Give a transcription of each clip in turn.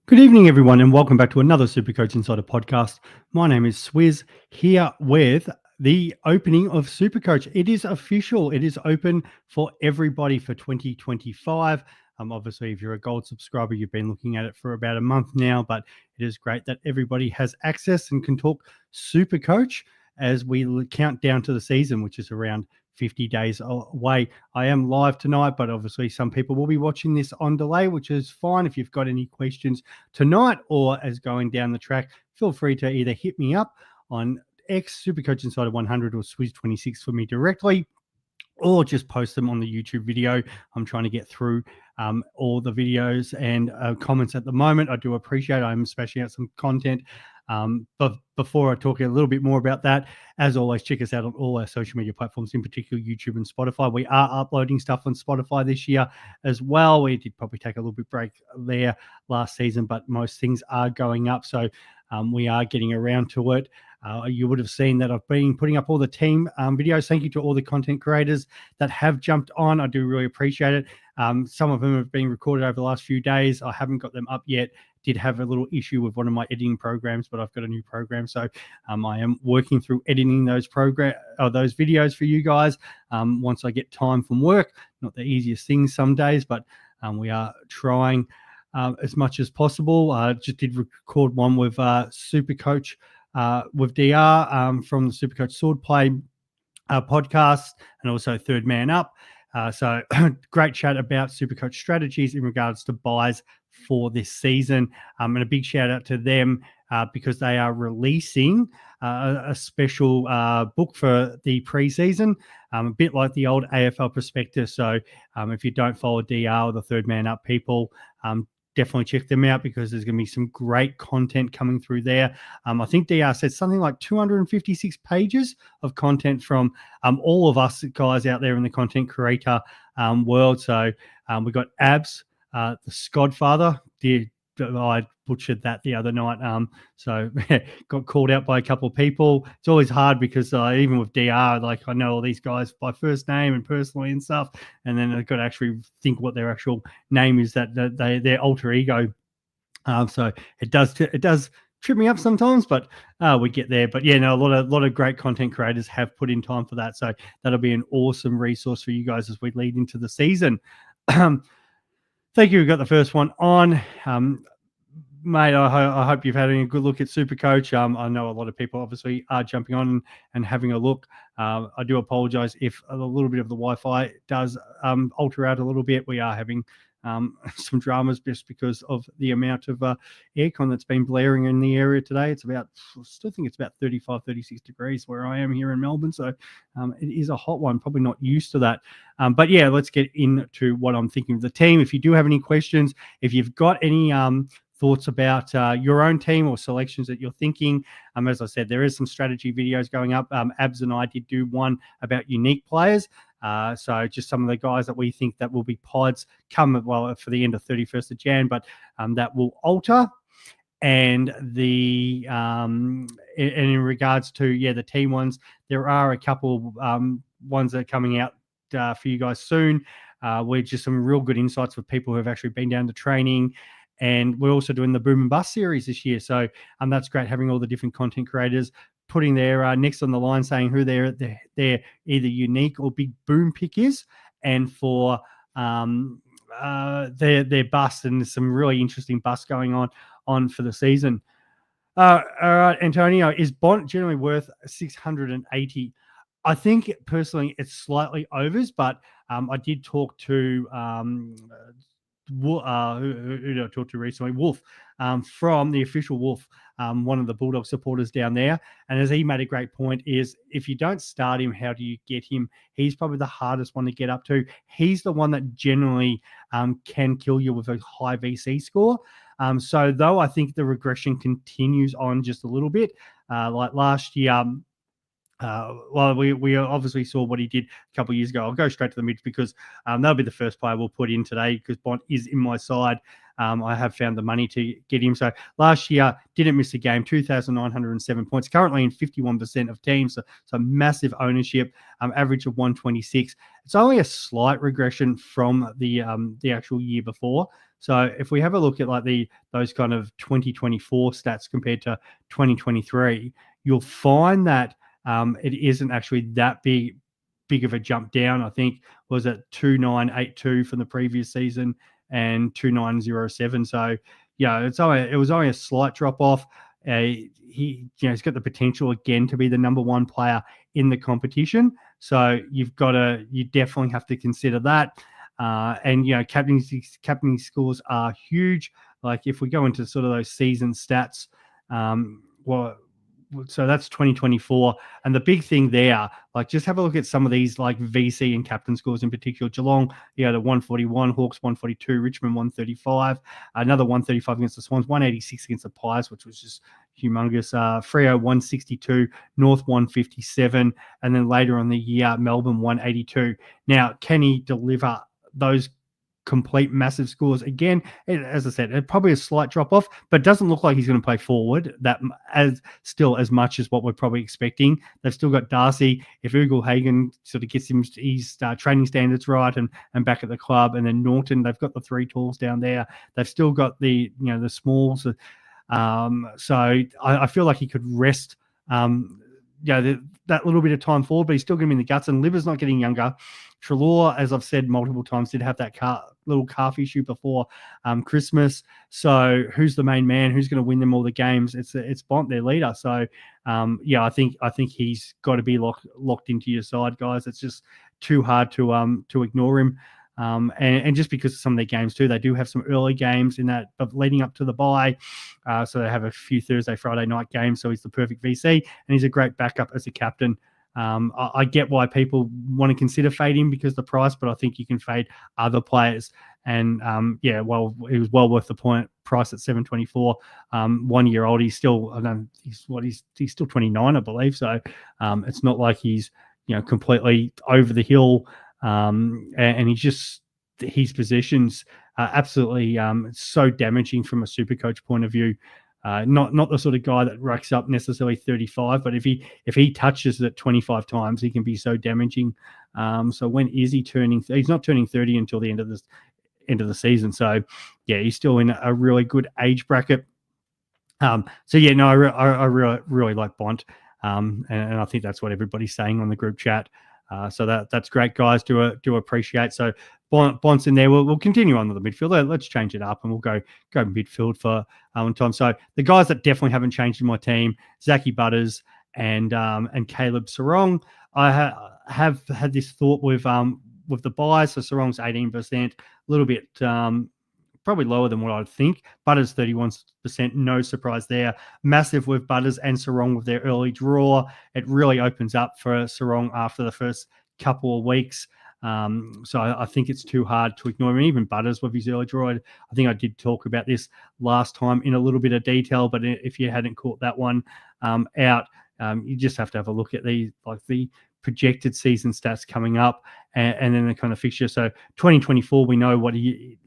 Good evening, everyone, and welcome back to another Supercoach Insider podcast. My name is Swizz, here with the opening of Supercoach. It is official. It is open for everybody for 2025. Obviously, if you're a gold subscriber, you've been looking at it for about a month now, but it is great that everybody has access and can talk Supercoach as we count down to the season, which is around 50 days away. I am live tonight, but obviously some people will be watching this on delay, which is fine. If you've got any questions tonight or as going down the track, feel free to either hit me up on X, Supercoach Insider 100 or Swizz26 for me directly, or just post them on the YouTube video. I'm trying to get through all the videos and comments at the moment. I do appreciate it. I'm smashing out some content. But before I talk a little bit more about that, as always, check us out on all our social media platforms, in particular YouTube and Spotify. We are uploading stuff on Spotify this year as well. We did probably take a little bit break there last season, but most things are going up. So we are getting around to it. You would have seen that I've been putting up all the team videos. Thank you to all the content creators that have jumped on. I do really appreciate it. Some of them have been recorded over the last few days. I haven't got them up yet. Did have a little issue with one of my editing programs, but I've got a new program. So I am working through editing those videos for you guys once I get time from work. Not the easiest thing some days, but we are trying as much as possible. Just did record one with Supercoach with DR from the Supercoach Swordplay podcast, and also Third Man Up. So great chat about Supercoach strategies in regards to buys for this season. And a big shout out to them because they are releasing a special book for the preseason, a bit like the old AFL prospectus. So if you don't follow DR or the Third Man Up people, definitely check them out because there's going to be some great content coming through there. I think DR said something like 256 pages of content from all of us guys out there in the content creator world. So we got Abs, the Skodfather. I butchered that the other night. So got called out by a couple of people. It's always hard because even with DR, like I know all these guys by first name and personally and stuff, and then I've got to actually think what their actual name is, that their alter ego. So it does trip me up sometimes, but we get there. But yeah, no, a lot of great content creators have put in time for that. So that'll be an awesome resource for you guys as we lead into the season. Thank you. We got the first one on. Mate, I hope you've had a good look at Supercoach. I know a lot of people obviously are jumping on and having a look. I do apologise if a little bit of the Wi-Fi does alter out a little bit. We are having some dramas just because of the amount of aircon that's been blaring in the area today. It's about, I still think it's about 35, 36 degrees where I am here in Melbourne. So it is a hot one, probably not used to that. But yeah, let's get into what I'm thinking of the team. If you do have any questions, if you've got any thoughts about your own team or selections that you're thinking. As I said, there is some strategy videos going up. Abs and I did do one about unique players. So just some of the guys that we think that will be pods come for the end of 31st of Jan, but that will alter. And the and in regards to the team ones, there are a couple ones that are coming out for you guys soon. We're just some real good insights with people who have actually been down to training. And we're also doing the Boom and Bust series this year. So that's great, having all the different content creators putting their necks on the line, saying who their either unique or big boom pick is, and for their bust. And there's some really interesting busts going on for the season. All right, Antonio, is Bont generally worth 680? I think personally it's slightly overs, but I did talk to who did I talk to recently? Wolf, from the official Wolf, one of the Bulldog supporters down there. And as he made a great point, is if you don't start him, how do you get him? He's probably the hardest one to get up to. He's the one that generally can kill you with a high VC score. So though I think the regression continues on just a little bit, like last year, Well, we obviously saw what he did a couple of years ago. I'll go straight to the mids because that'll be the first player we'll put in today because Bont is in my side. I have found the money to get him. So last year, didn't miss a game, 2,907 points, currently in 51% of teams. So massive ownership, average of 126. It's only a slight regression from the actual year before. So if we have a look at like those kind of 2024 stats compared to 2023, you'll find that it isn't actually that big of a jump down. I think was at 2,982 from the previous season and 2,907. So yeah, it was only a slight drop off. He's got the potential again to be the number one player in the competition. So you definitely have to consider that. And captaincy scores are huge. Like if we go into sort of those season stats, so that's 2024. And the big thing there, like just have a look at some of these like VC and captain scores in particular. Geelong, the 141, Hawks 142, Richmond 135, another 135 against the Swans, 186 against the Pies, which was just humongous. Freo 162, North 157, and then later on the year, Melbourne 182. Now, can he deliver those complete massive scores again? As I said, it probably a slight drop off, but it doesn't look like he's going to play forward that as much as what we're probably expecting. They've still got Darcy. If Ugle Hagen sort of gets his training standards right and back at the club, and then Norton, they've got the three tools down there. They've still got the smalls. So I feel like he could rest. That little bit of time forward, but he's still going to be in the guts. And Liver's not getting younger. Treloar, as I've said multiple times, did have that little calf issue before Christmas. So who's the main man? Who's going to win them all the games? It's Bont, their leader. So I think he's got to be locked into your side, guys. It's just too hard to ignore him. And just because of some of their games too, they do have some early games in that of leading up to the bye. So they have a few Thursday, Friday night games. So he's the perfect VC, and he's a great backup as a captain. I get why people want to consider fading because of the price, but I think you can fade other players. And it was well worth the price at 724. 1 year old, he's still, he's still 29, I believe. So it's not like he's completely over the hill. And his positions are absolutely so damaging from a Supercoach point of view. Not the sort of guy that racks up necessarily 35, but if he touches it 25 times, he can be so damaging. So when is he turning? He's not turning 30 until the end of the season. So yeah, he's still in a really good age bracket. I really like Bont, and I think that's what everybody's saying on the group chat. So that's great, guys. Do appreciate. So Bont's in there. We'll continue on to the midfield. Let's change it up, and we'll go midfield for time. So the guys that definitely haven't changed in my team: Zachy Butters and Caleb Sarong. I have had this thought with the buys. So Sarong's 18%, a little bit probably lower than what I'd think. Butters 31%, no surprise there. Massive with Butters and Sarong with their early draw. It really opens up for Sarong after the first couple of weeks. So I think it's too hard to ignore him. Even Butters with his early draw. I think I did talk about this last time in a little bit of detail, but if you hadn't caught that one out, you just have to have a look at the projected season stats coming up and then the kind of fixture. So 2024, we know what he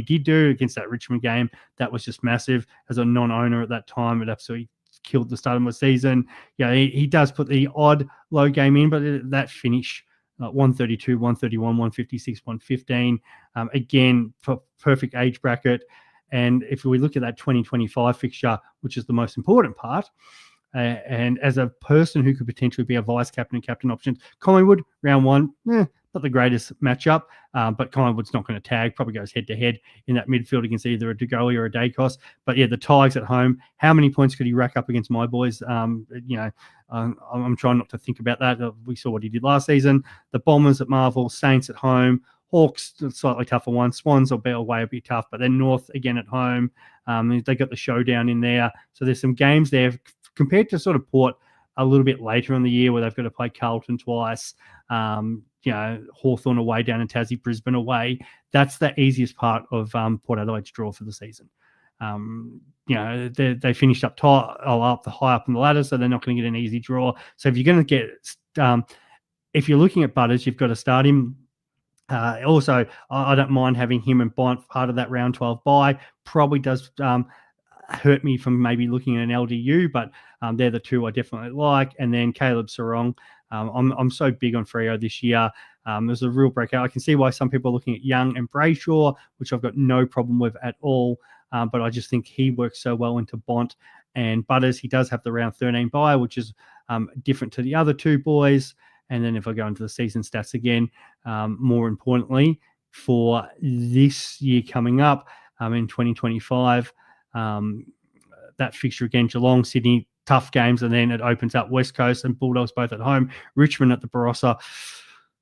did do against that Richmond game. That was just massive. As a non-owner at that time, it absolutely killed the start of the season. Yeah, he does put the odd low game in, but that finish 132, 131, 156, 115. Again, perfect age bracket. And if we look at that 2025 fixture, which is the most important part, and as a person who could potentially be a vice captain and captain option, Collingwood, round one, not the greatest matchup, but Collingwood's not going to tag, probably goes head-to-head in that midfield against either a Degoli or a Dacos. But yeah, the Tigers at home, how many points could he rack up against my boys? I'm trying not to think about that. We saw what he did last season. The Bombers at Marvel, Saints at home, Hawks, slightly tougher one. Swans will be away a bit tough, but then North again at home. They got the showdown in there. So there's some games there compared to sort of Port a little bit later in the year where they've got to play Carlton twice, Hawthorn away down in Tassie, Brisbane away. That's the easiest part of Port Adelaide's draw for the season. they finished up high up in the ladder, so they're not going to get an easy draw. So if you're going to get, if you're looking at Butters, you've got to start him. Also, I don't mind having him and Bont part of that round 12 bye. Probably does hurt me from maybe looking at an LDU, but they're the two I definitely like. And then Caleb Sarong. I'm so big on Freo this year. There's a real breakout. I can see why some people are looking at Young and Brayshaw, which I've got no problem with at all. But I just think he works so well into Bont and Butters. He does have the round 13 bye, which is different to the other two boys. And then if I go into the season stats again, more importantly, for this year coming up in 2025, that fixture again, Geelong, Sydney, tough games, and then it opens up West Coast and Bulldogs both at home, Richmond at the Barossa.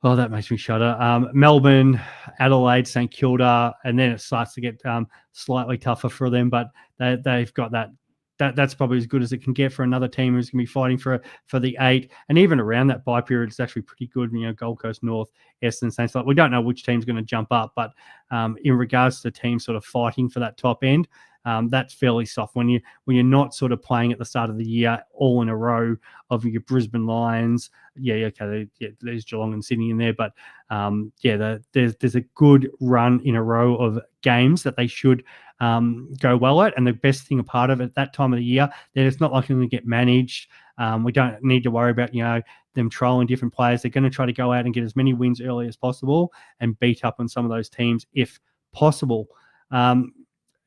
Oh, that makes me shudder. Melbourne, Adelaide, St Kilda, and then it starts to get slightly tougher for them, but they've got that. That's probably as good as it can get for another team who's going to be fighting for the 8. And even around that bye period, it's actually pretty good. Gold Coast North, Essendon, Saints. We don't know which team's going to jump up, but in regards to teams sort of fighting for that top end, that's fairly soft when you're not sort of playing at the start of the year all in a row of your Brisbane Lions. There's Geelong and Sydney in there, but there's a good run in a row of games that they should go well at. And the best thing part of it at that time of the year, that it's not likely to get managed. We don't need to worry about them trolling different players. They're going to try to go out and get as many wins early as possible and beat up on some of those teams if possible.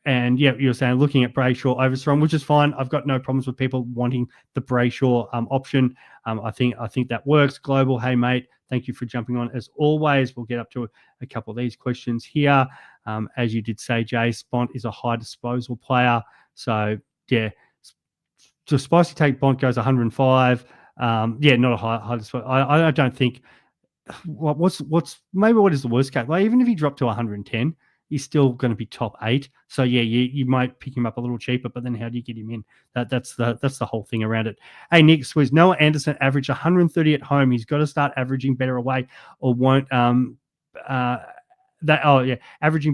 And you're saying looking at Brayshaw over Strong, which is fine. I've got no problems with people wanting the Brayshaw option. I think that works. Global, hey mate, thank you for jumping on as always. We'll get up to a couple of these questions here. As you did say, Jay, Bont is a high disposal player. So so spicy take Bont goes 105. Not a high disposal. I don't think. What is the worst case? Like even if he dropped to 110. He's still going to be top 8. So you might pick him up a little cheaper, but then how do you get him in? That's the whole thing around it. Hey Nick, Swizz, Noah Anderson averaged 130 at home. He's got to start averaging better away, or won't. Averaging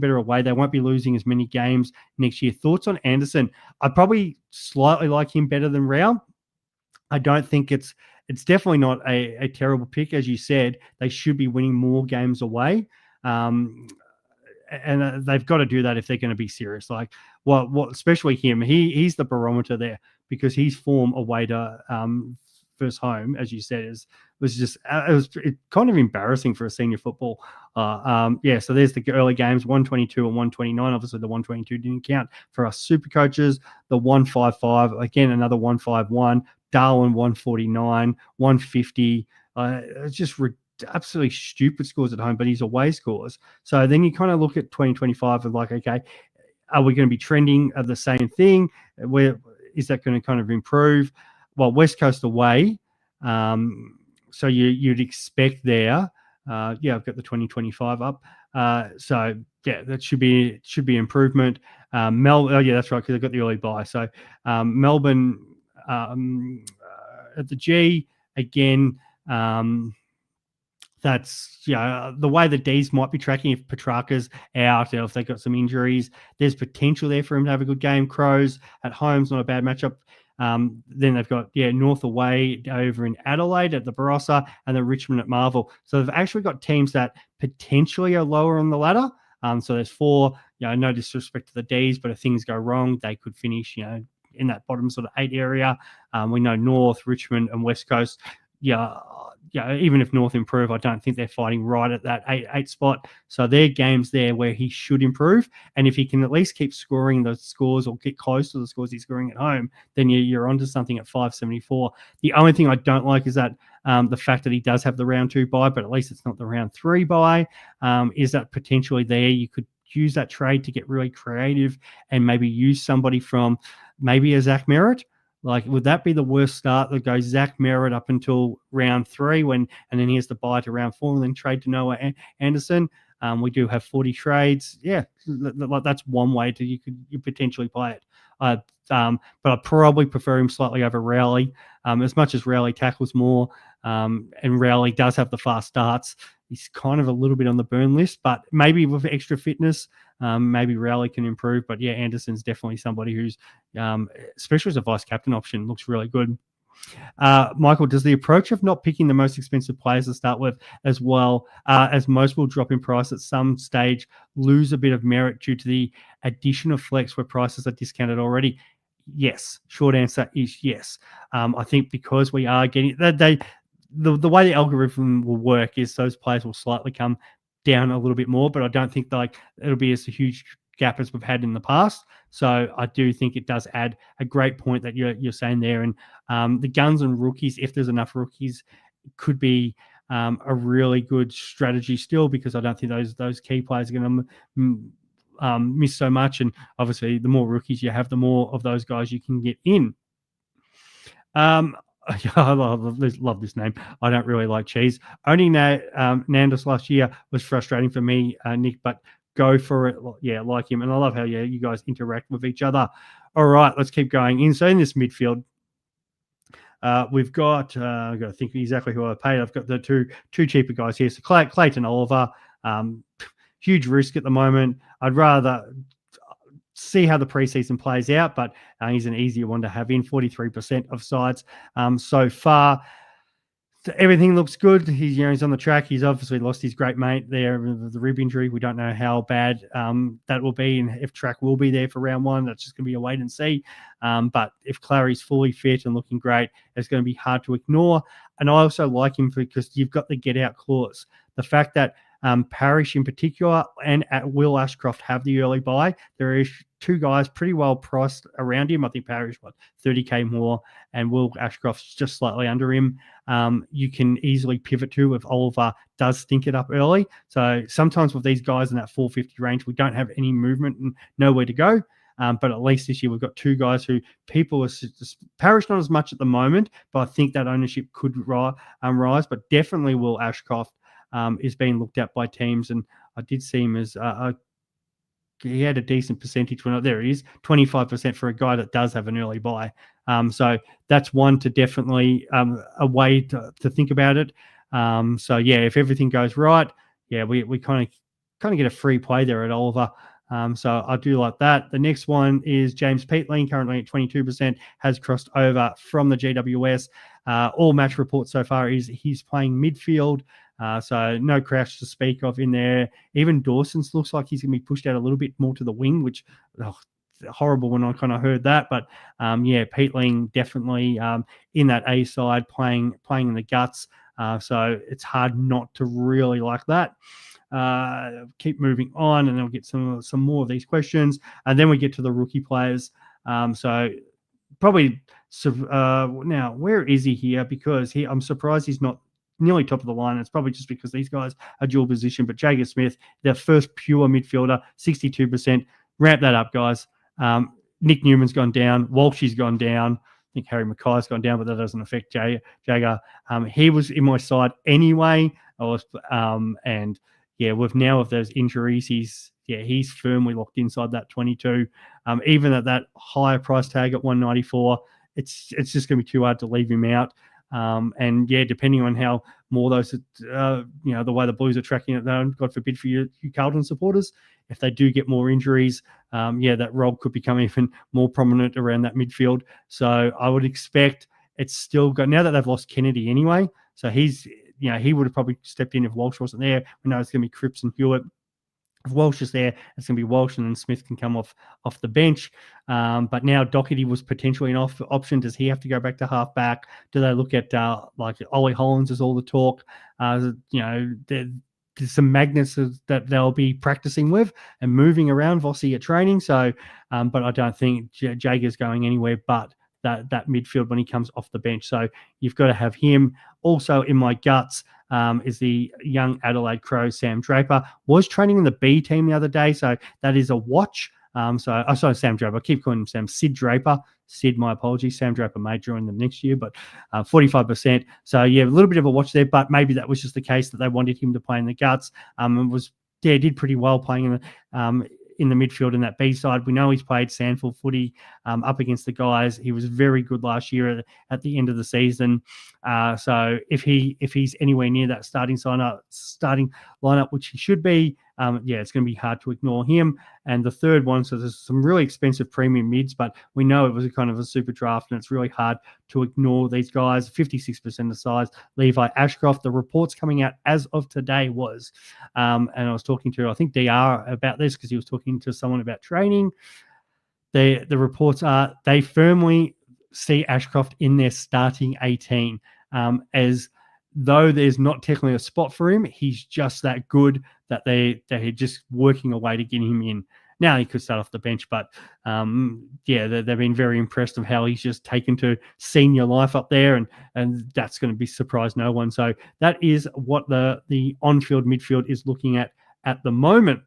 better away. They won't be losing as many games next year. Thoughts on Anderson? I'd probably slightly like him better than Rao. I don't think it's definitely not a terrible pick, as you said. They should be winning more games away. And they've got to do that if they're going to be serious. Like, especially him, he's the barometer there, because his form away to first home, as you said, was kind of embarrassing for a senior football. So there's the early games, 122 and 129. Obviously, the 122 didn't count for us super coaches. The 155, again, another 151. Darwin, 149, 150. It's just absolutely stupid scores at home, but his away scores. So then you kind of look at 2025 and like, okay, are we going to be trending of the same thing? Where is that going to kind of improve? Well, West Coast away. So you'd expect there. I've got the 2025 up. That should be improvement. That's right, because they've got the early bye. So Melbourne at the G again. That's the way the D's might be tracking. If Petrarca's out, or if they've got some injuries, there's potential there for him to have a good game. Crows at home's not a bad matchup. Then they've got North away over in Adelaide at the Barossa, and then Richmond at Marvel. So they've actually got teams that potentially are lower on the ladder. So there's 4. No disrespect to the D's, but if things go wrong, they could finish in that bottom sort of 8 area. We know North, Richmond, and West Coast. Even if North improve, I don't think they're fighting right at that 8 spot. So there are games there where he should improve. And if he can at least keep scoring those scores or get close to the scores he's scoring at home, then you're onto something at 574. The only thing I don't like is that the fact that he does have the round 2 bye, but at least it's not the round 3 bye, is that potentially there you could use that trade to get really creative and maybe use somebody from maybe a Zach Merritt. Like, would that be the worst start that goes Zach Merritt up until round 3 and then he has to buy to round 4 and then trade to Noah Anderson? We do have 40 trades. Yeah, that's one way you potentially play it. But I probably prefer him slightly over Rowley. As much as Rowley tackles more, and Rowley does have the fast starts, he's kind of a little bit on the burn list. But maybe with extra fitness, Maybe Rowley can improve, but yeah, Anderson's definitely somebody who's, especially as a vice captain option, looks really good. Michael, does the approach of not picking the most expensive players to start with, as well as most will drop in price at some stage, lose a bit of merit due to the addition of flex where prices are discounted already? Yes. Short answer is yes. I think because we are getting the way the algorithm will work is those players will slightly come down a little bit more, but I don't think it'll be as a huge gap as we've had in the past. So I do think it does add a great point that you're saying there. And the guns and rookies, if there's enough rookies, could be a really good strategy still, because I don't think those key players are going to miss so much. And obviously, the more rookies you have, the more of those guys you can get in. I love this name. I don't really like cheese. Owning Nandos last year was frustrating for me, Nick, but go for it. Yeah, like him. And I love how you guys interact with each other. All right, let's keep going. So in this midfield, we've got, I've got to think exactly who I paid. I've got the two cheaper guys here. So Clayton Oliver, huge risk at the moment. I'd rather see how the preseason plays out, but he's an easier one to have in. 43% of sides so far. So everything looks good. He's on the track. He's obviously lost his great mate there with the rib injury. We don't know how bad that will be, and if track will be there for round one. That's just going to be a wait and see. But if Clary's fully fit and looking great, it's going to be hard to ignore. And I also like him because you've got the get out clause. The fact that Parrish in particular and Will Ashcroft have the early buy. There is two guys pretty well priced around him. I think Parrish, 30K more, and Will Ashcroft's just slightly under him. You can easily pivot to if Oliver does stink it up early. So sometimes with these guys in that 450 range, we don't have any movement and nowhere to go. But at least this year we've got two guys who people are Parrish not as much at the moment, but I think that ownership could rise. But definitely Will Ashcroft is being looked at by teams, and I did see him as he had a decent percentage when there he is, 25% for a guy that does have an early buy. So that's one to definitely a way to think about it. So yeah, if everything goes right, yeah, we kind of get a free play there at Oliver. So I do like that. The next one is James Peatling, currently at 22%, has crossed over from the GWS. All match reports so far is he's playing midfield. So no crash to speak of in there. Even Dawson's looks like he's going to be pushed out a little bit more to the wing, which horrible when I kind of heard that. But yeah, Peatling definitely in that A side playing in the guts. So it's hard not to really like that. Keep moving on, and then we'll get some more of these questions, and then we get to the rookie players. So probably now, where is he here? Because I'm surprised he's not nearly top of the line. It's probably just because these guys are dual position. But Jager Smith, their first pure midfielder, 62%. Ramp that up, guys. Nick Newman's gone down. Walshy's gone down. I think Harry Mackay's gone down, but that doesn't affect Jager. He was in my side anyway. And yeah, with now of those injuries, he's firmly locked inside that 22. Even at that higher price tag at 194, it's just going to be too hard to leave him out. And yeah, depending on how more those, the way the Blues are tracking it, though, God forbid for you Carlton supporters, if they do get more injuries, that role could become even more prominent around that midfield. So I would expect it's still got, now that they've lost Kennedy anyway. So he's, he would have probably stepped in if Walsh wasn't there. We know it's going to be Cripps and Hewitt. If Walsh is there, it's going to be Walsh, and then Smith can come off the bench. But now Doherty was potentially an option. Does he have to go back to halfback? Do they look at like Ollie Hollins is all the talk? There's some magnets that they'll be practicing with and moving around Vossi at training. So, but I don't think Jager's going anywhere but that midfield when he comes off the bench. So you've got to have him. Also in my guts is the young Adelaide Crows, Sam Draper. Was training in the B team the other day, so that is a watch. Sorry, Sam Draper. I keep calling him Sid Draper. Sid, my apologies. Sam Draper may join them next year, but 45%. So yeah, a little bit of a watch there, but maybe that was just the case that they wanted him to play in the guts. And did pretty well playing in the midfield in that B side. We know he's played Sandford footy up against the guys. He was very good last year at the end of the season. So if he's anywhere near that starting lineup, which he should be, it's going to be hard to ignore him. And the third one, so there's some really expensive premium mids, but we know it was a kind of a super draft, and it's really hard to ignore these guys. 56% of size, Levi Ashcroft. The reports coming out as of today was, and I was talking to, I think, DR about this because he was talking to someone about training. The reports are they firmly see Ashcroft in their starting 18, as though there's not technically a spot for him. He's just that good that they're just working a way to get him in. Now he could start off the bench, but they've been very impressed of how he's just taken to senior life up there, and that's going to be surprise no one. So that is what the on-field midfield is looking at the moment.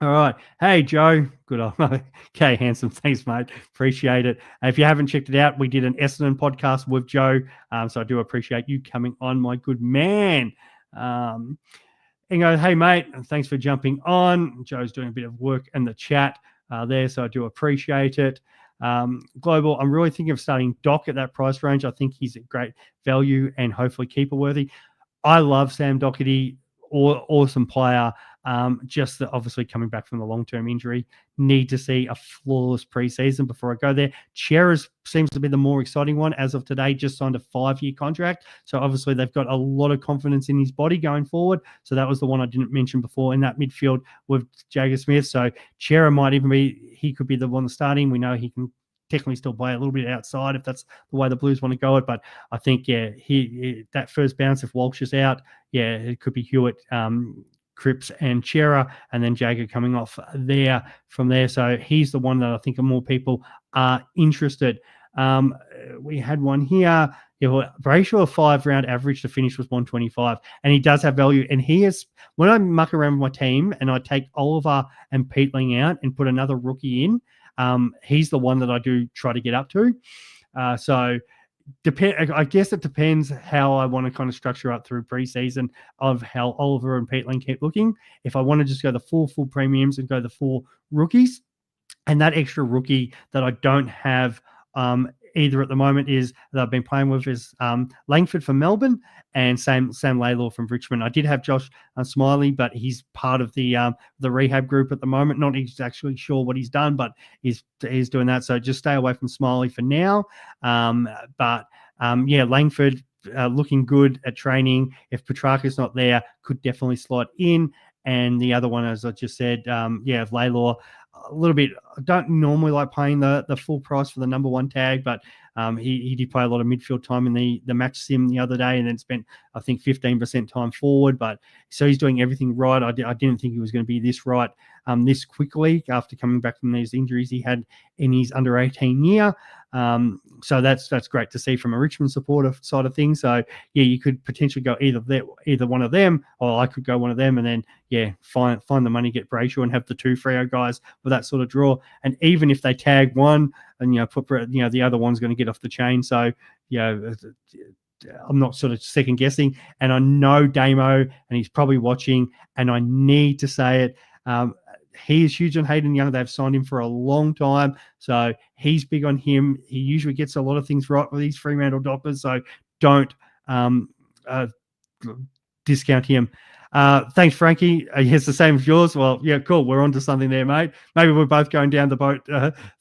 All right. Hey, Joe. Good old. Okay, handsome. Thanks, mate. Appreciate it. If you haven't checked it out, we did an Essendon podcast with Joe. So I do appreciate you coming on, my good man. And go, hey, mate, thanks for jumping on. Joe's doing a bit of work in the chat there, so I do appreciate it. Global, I'm really thinking of starting Doc at that price range. I think he's a great value and hopefully keeper worthy. I love Sam Doherty, awesome player. Just that obviously coming back from the long-term injury, need to see a flawless preseason before I go there. Cheras seems to be the more exciting one as of today, just signed a 5-year contract. So obviously they've got a lot of confidence in his body going forward. So that was the one I didn't mention before in that midfield with Jagger Smith. So Chera might even be, he could be the one starting. We know he can technically still play a little bit outside if that's the way the Blues want to go it. But I think, he that first bounce, if Walsh is out, it could be Hewitt, Cripps and Chera, and then Jagger coming off there from there. So he's the one that I think more people are interested. We had one here. Brayshaw 5-round average to finish was 125, and he does have value. And he is, when I muck around with my team and I take Oliver and Peatling out and put another rookie in, he's the one that I do try to get up to. I guess it depends how I want to kind of structure up through preseason of how Oliver and Peatling keep looking. If I want to just go the full premiums and go the 4 rookies, and that extra rookie that I don't have either at the moment is that I've been playing with is Langford from Melbourne and Sam Laylaw from Richmond. I did have Josh Smiley, but he's part of the rehab group at the moment. Not exactly sure what he's done, but he's doing that. So just stay away from Smiley for now. Langford looking good at training. If Petrarca's not there, could definitely slot in. And the other one, as I just said, Laylaw, a little bit. I don't normally like paying the full price for the number 1 tag, but he did play a lot of midfield time in the match sim the other day, and then spent, I think, 15% time forward. But so he's doing everything right. I didn't think he was going to be this right this quickly after coming back from these injuries he had in his under 18 year. So that's great to see from a Richmond supporter side of things. So you could potentially go either one of them, or I could go one of them, and then find the money, get Brayshaw, and have the 2 Freo guys with that sort of draw. And even if they tag one, and the other one's going to get off the chain. So I'm not sort of second guessing. And I know Damo, and he's probably watching, and I need to say it. He is huge on Hayden Young. They've signed him for a long time. So he's big on him. He usually gets a lot of things right with these Fremantle Dockers. So don't discount him. Thanks, Frankie. It's the same as yours. Well, yeah, cool. We're on to something there, mate. Maybe we're both going down the boat,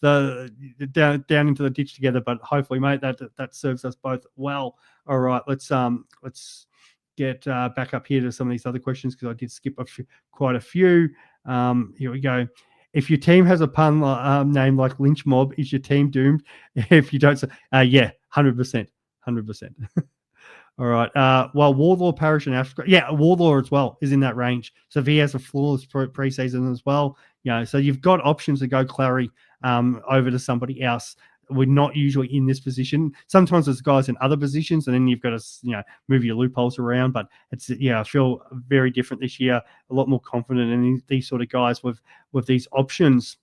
down into the ditch together. But hopefully, mate, that serves us both well. All right, let's get back up here to some of these other questions because I did skip quite a few. Here we go. If your team has a pun name like Lynch Mob, is your team doomed? If you don't, 100%. All right. Wardlaw, Parrish, and Ashcroft. Yeah, Wardlaw as well is in that range. So if he has a flawless preseason as well, so you've got options to go Clary over to somebody else. We're not usually in this position. Sometimes there's guys in other positions, and then you've got to move your loopholes around. But it's I feel very different this year. A lot more confident in these sort of guys with these options.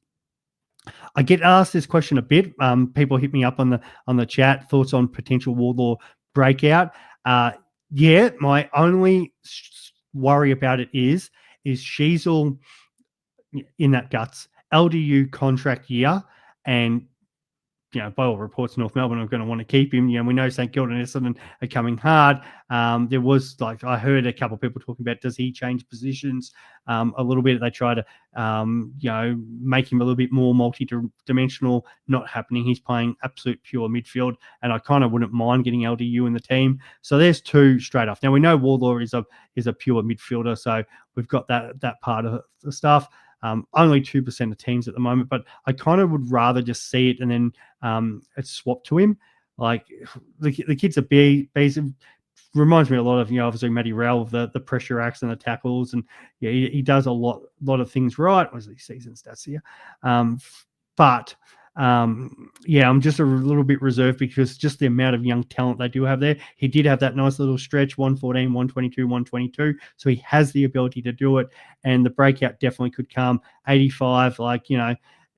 I get asked this question a bit. People hit me up on the chat. Thoughts on potential Wardlaw breakout? My only worry about it is Sheasel in that guts LDU contract year, and by all reports, North Melbourne are going to want to keep him. We know St Kilda and Essendon are coming hard. There was, I heard a couple of people talking about, does he change positions a little bit? They try to, make him a little bit more multi-dimensional. Not happening. He's playing absolute pure midfield, and I kind of wouldn't mind getting LDU in the team. So there's two straight off. Now we know Warlaw is a pure midfielder, so we've got that part of the stuff. Only 2% of teams at the moment, but I kind of would rather just see it and then it's swapped to him. Like the kid's a beast. Reminds me a lot of, obviously Matty Rowell, of the pressure acts and the tackles, and he does a lot of things right. Was these season stats here? But I'm just a little bit reserved because just the amount of young talent they do have there. He did have that nice little stretch, 114, 122, 122. So he has the ability to do it, and the breakout definitely could come. 85,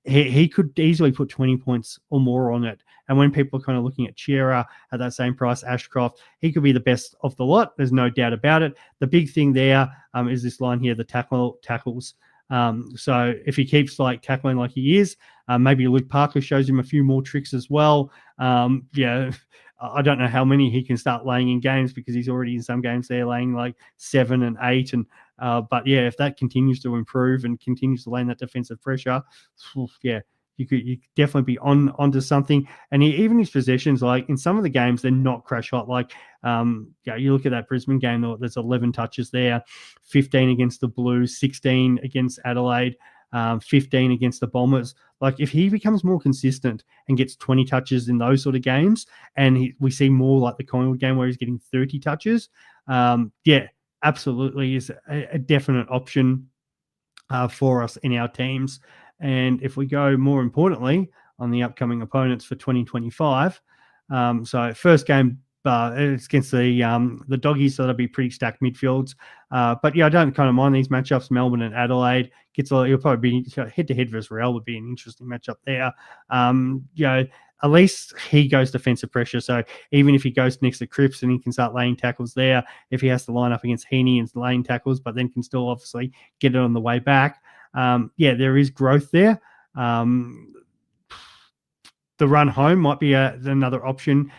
he could easily put 20 points or more on it. And when people are kind of looking at Shearer at that same price, Ashcroft, he could be the best of the lot. There's no doubt about it. The big thing there is this line here, the tackles. So if he keeps tackling like he is, maybe Luke Parker shows him a few more tricks as well. I don't know how many he can start laying in games, because he's already in some games there laying 7 and 8. And but if that continues to improve and continues to lay in that defensive pressure, you could definitely be onto something. And even his possessions, in some of the games, they're not crash hot. You look at that Brisbane game, there's 11 touches there, 15 against the Blues, 16 against Adelaide, 15 against the Bombers. If he becomes more consistent and gets 20 touches in those sort of games, and we see more like the Collingwood game where he's getting 30 touches, absolutely is a definite option for us in our teams. And if we go more importantly on the upcoming opponents for 2025, so first game it's against the Doggies, so that'll be pretty stacked midfields. But I don't kind of mind these matchups. Melbourne and Adelaide he'll probably be head-to-head versus Real would be an interesting matchup there. At least he goes defensive pressure. So even if he goes next to Cripps and he can start laying tackles there, if he has to line up against Heaney and laying tackles, but then can still obviously get it on the way back. There is growth there. The run home might be another option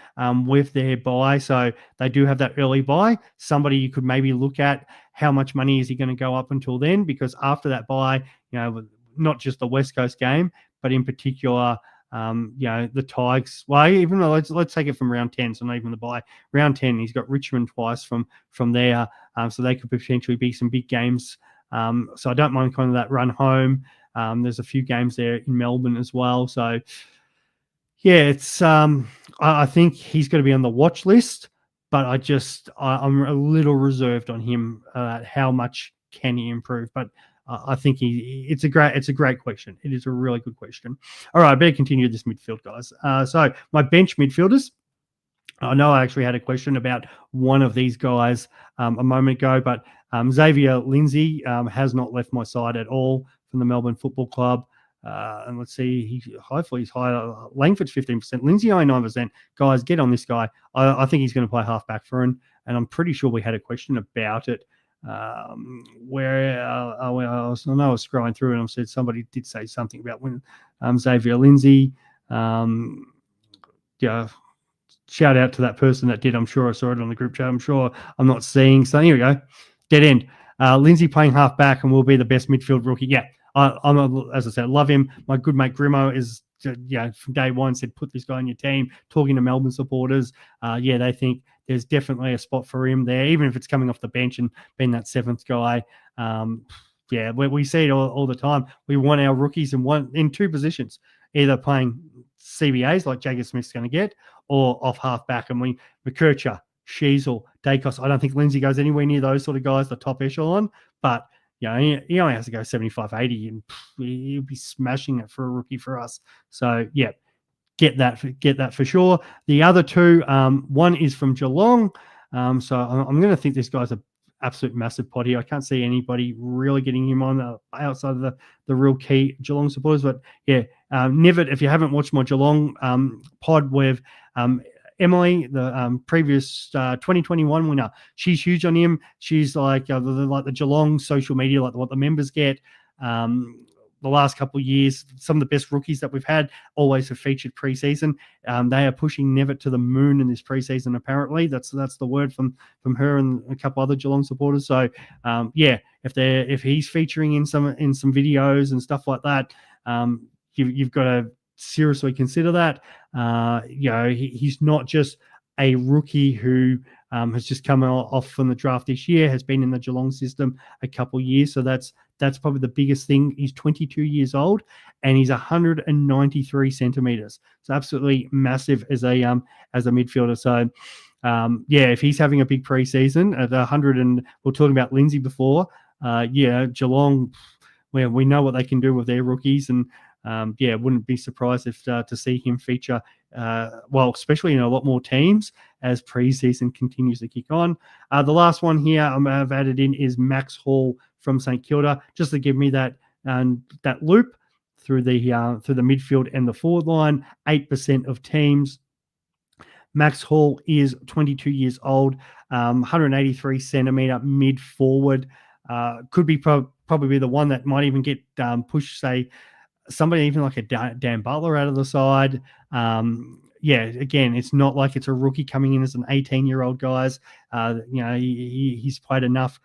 with their buy. So they do have that early buy. Somebody you could maybe look at, how much money is he going to go up until then? Because after that buy, not just the West Coast game, but in particular, the Tigers. Well, even though let's take it from round 10, so not even the buy. Round 10, he's got Richmond twice from there, so they could potentially be some big games. So I don't mind kind of that run home. There's a few games there in Melbourne as well. So it's I think he's going to be on the watch list, but I'm a little reserved on him. How much can he improve? But I think it's a great question. It is a really good question. All right, I better continue this midfield, guys. So my bench midfielders. I know I actually had a question about one of these guys a moment ago, but Xavier Lindsay has not left my side at all from the Melbourne Football Club. And let's see, hopefully he's higher. Langford's 15%, Lindsay 9%. Guys, get on this guy. I think he's going to play halfback for him, and I'm pretty sure we had a question about it. I know I was scrolling through and I said somebody did say something about when Xavier Lindsay. Shout out to that person that did. I'm sure I saw it on the group chat. I'm sure I'm not seeing. So here we go. Dead end. Lindsay playing half back and will be the best midfield rookie. Yeah, as I said, love him. My good mate Grimo is, from day one said, put this guy on your team. Talking to Melbourne supporters, they think there's definitely a spot for him there, even if it's coming off the bench and being that seventh guy. We see it all the time. We want our rookies in two positions, either playing CBAs like Jagger Smith's going to get, or off half back. And McKercher, Sheasel, Dacos. I don't think Lindsay goes anywhere near those sort of guys, the top echelon, but he only has to go 75, 80 and he'll be smashing it for a rookie for us. So get that for sure. The other two, one is from Geelong. So I'm going to think this guy's an absolute massive pot here. I can't see anybody really getting him on the outside of the real key Geelong supporters. But Nivet, if you haven't watched my Geelong pod with Emily, the previous 2021 winner, she's huge on him. She's like the Geelong social media, like what the members get. the last couple of years, some of the best rookies that we've had always have featured preseason. They are pushing Nevitt to the moon in this preseason. Apparently, that's the word from her and a couple other Geelong supporters. So, if he's featuring in some videos and stuff like that, you've got to seriously consider that. He's not just a rookie who has just come off from the draft this year, has been in the Geelong system a couple of years. So that's probably the biggest thing. He's 22 years old and he's 193 centimeters. It's absolutely massive as a midfielder. So if he's having a big preseason at 100, and we're talking about Lindsay before, Geelong, where we know what they can do with their rookies, and wouldn't be surprised if to see him feature, especially in a lot more teams as preseason continues to kick on. The last one here I've added in is Max Hall from St Kilda, just to give me that loop through the midfield and the forward line. 8% of teams. Max Hall is 22 years old, 183 centimeter mid forward. Could be probably the one that might even get pushed, say, somebody even like a Dan Butler out of the side. Again, it's not like it's a rookie coming in as an 18-year-old, guys. He's played enough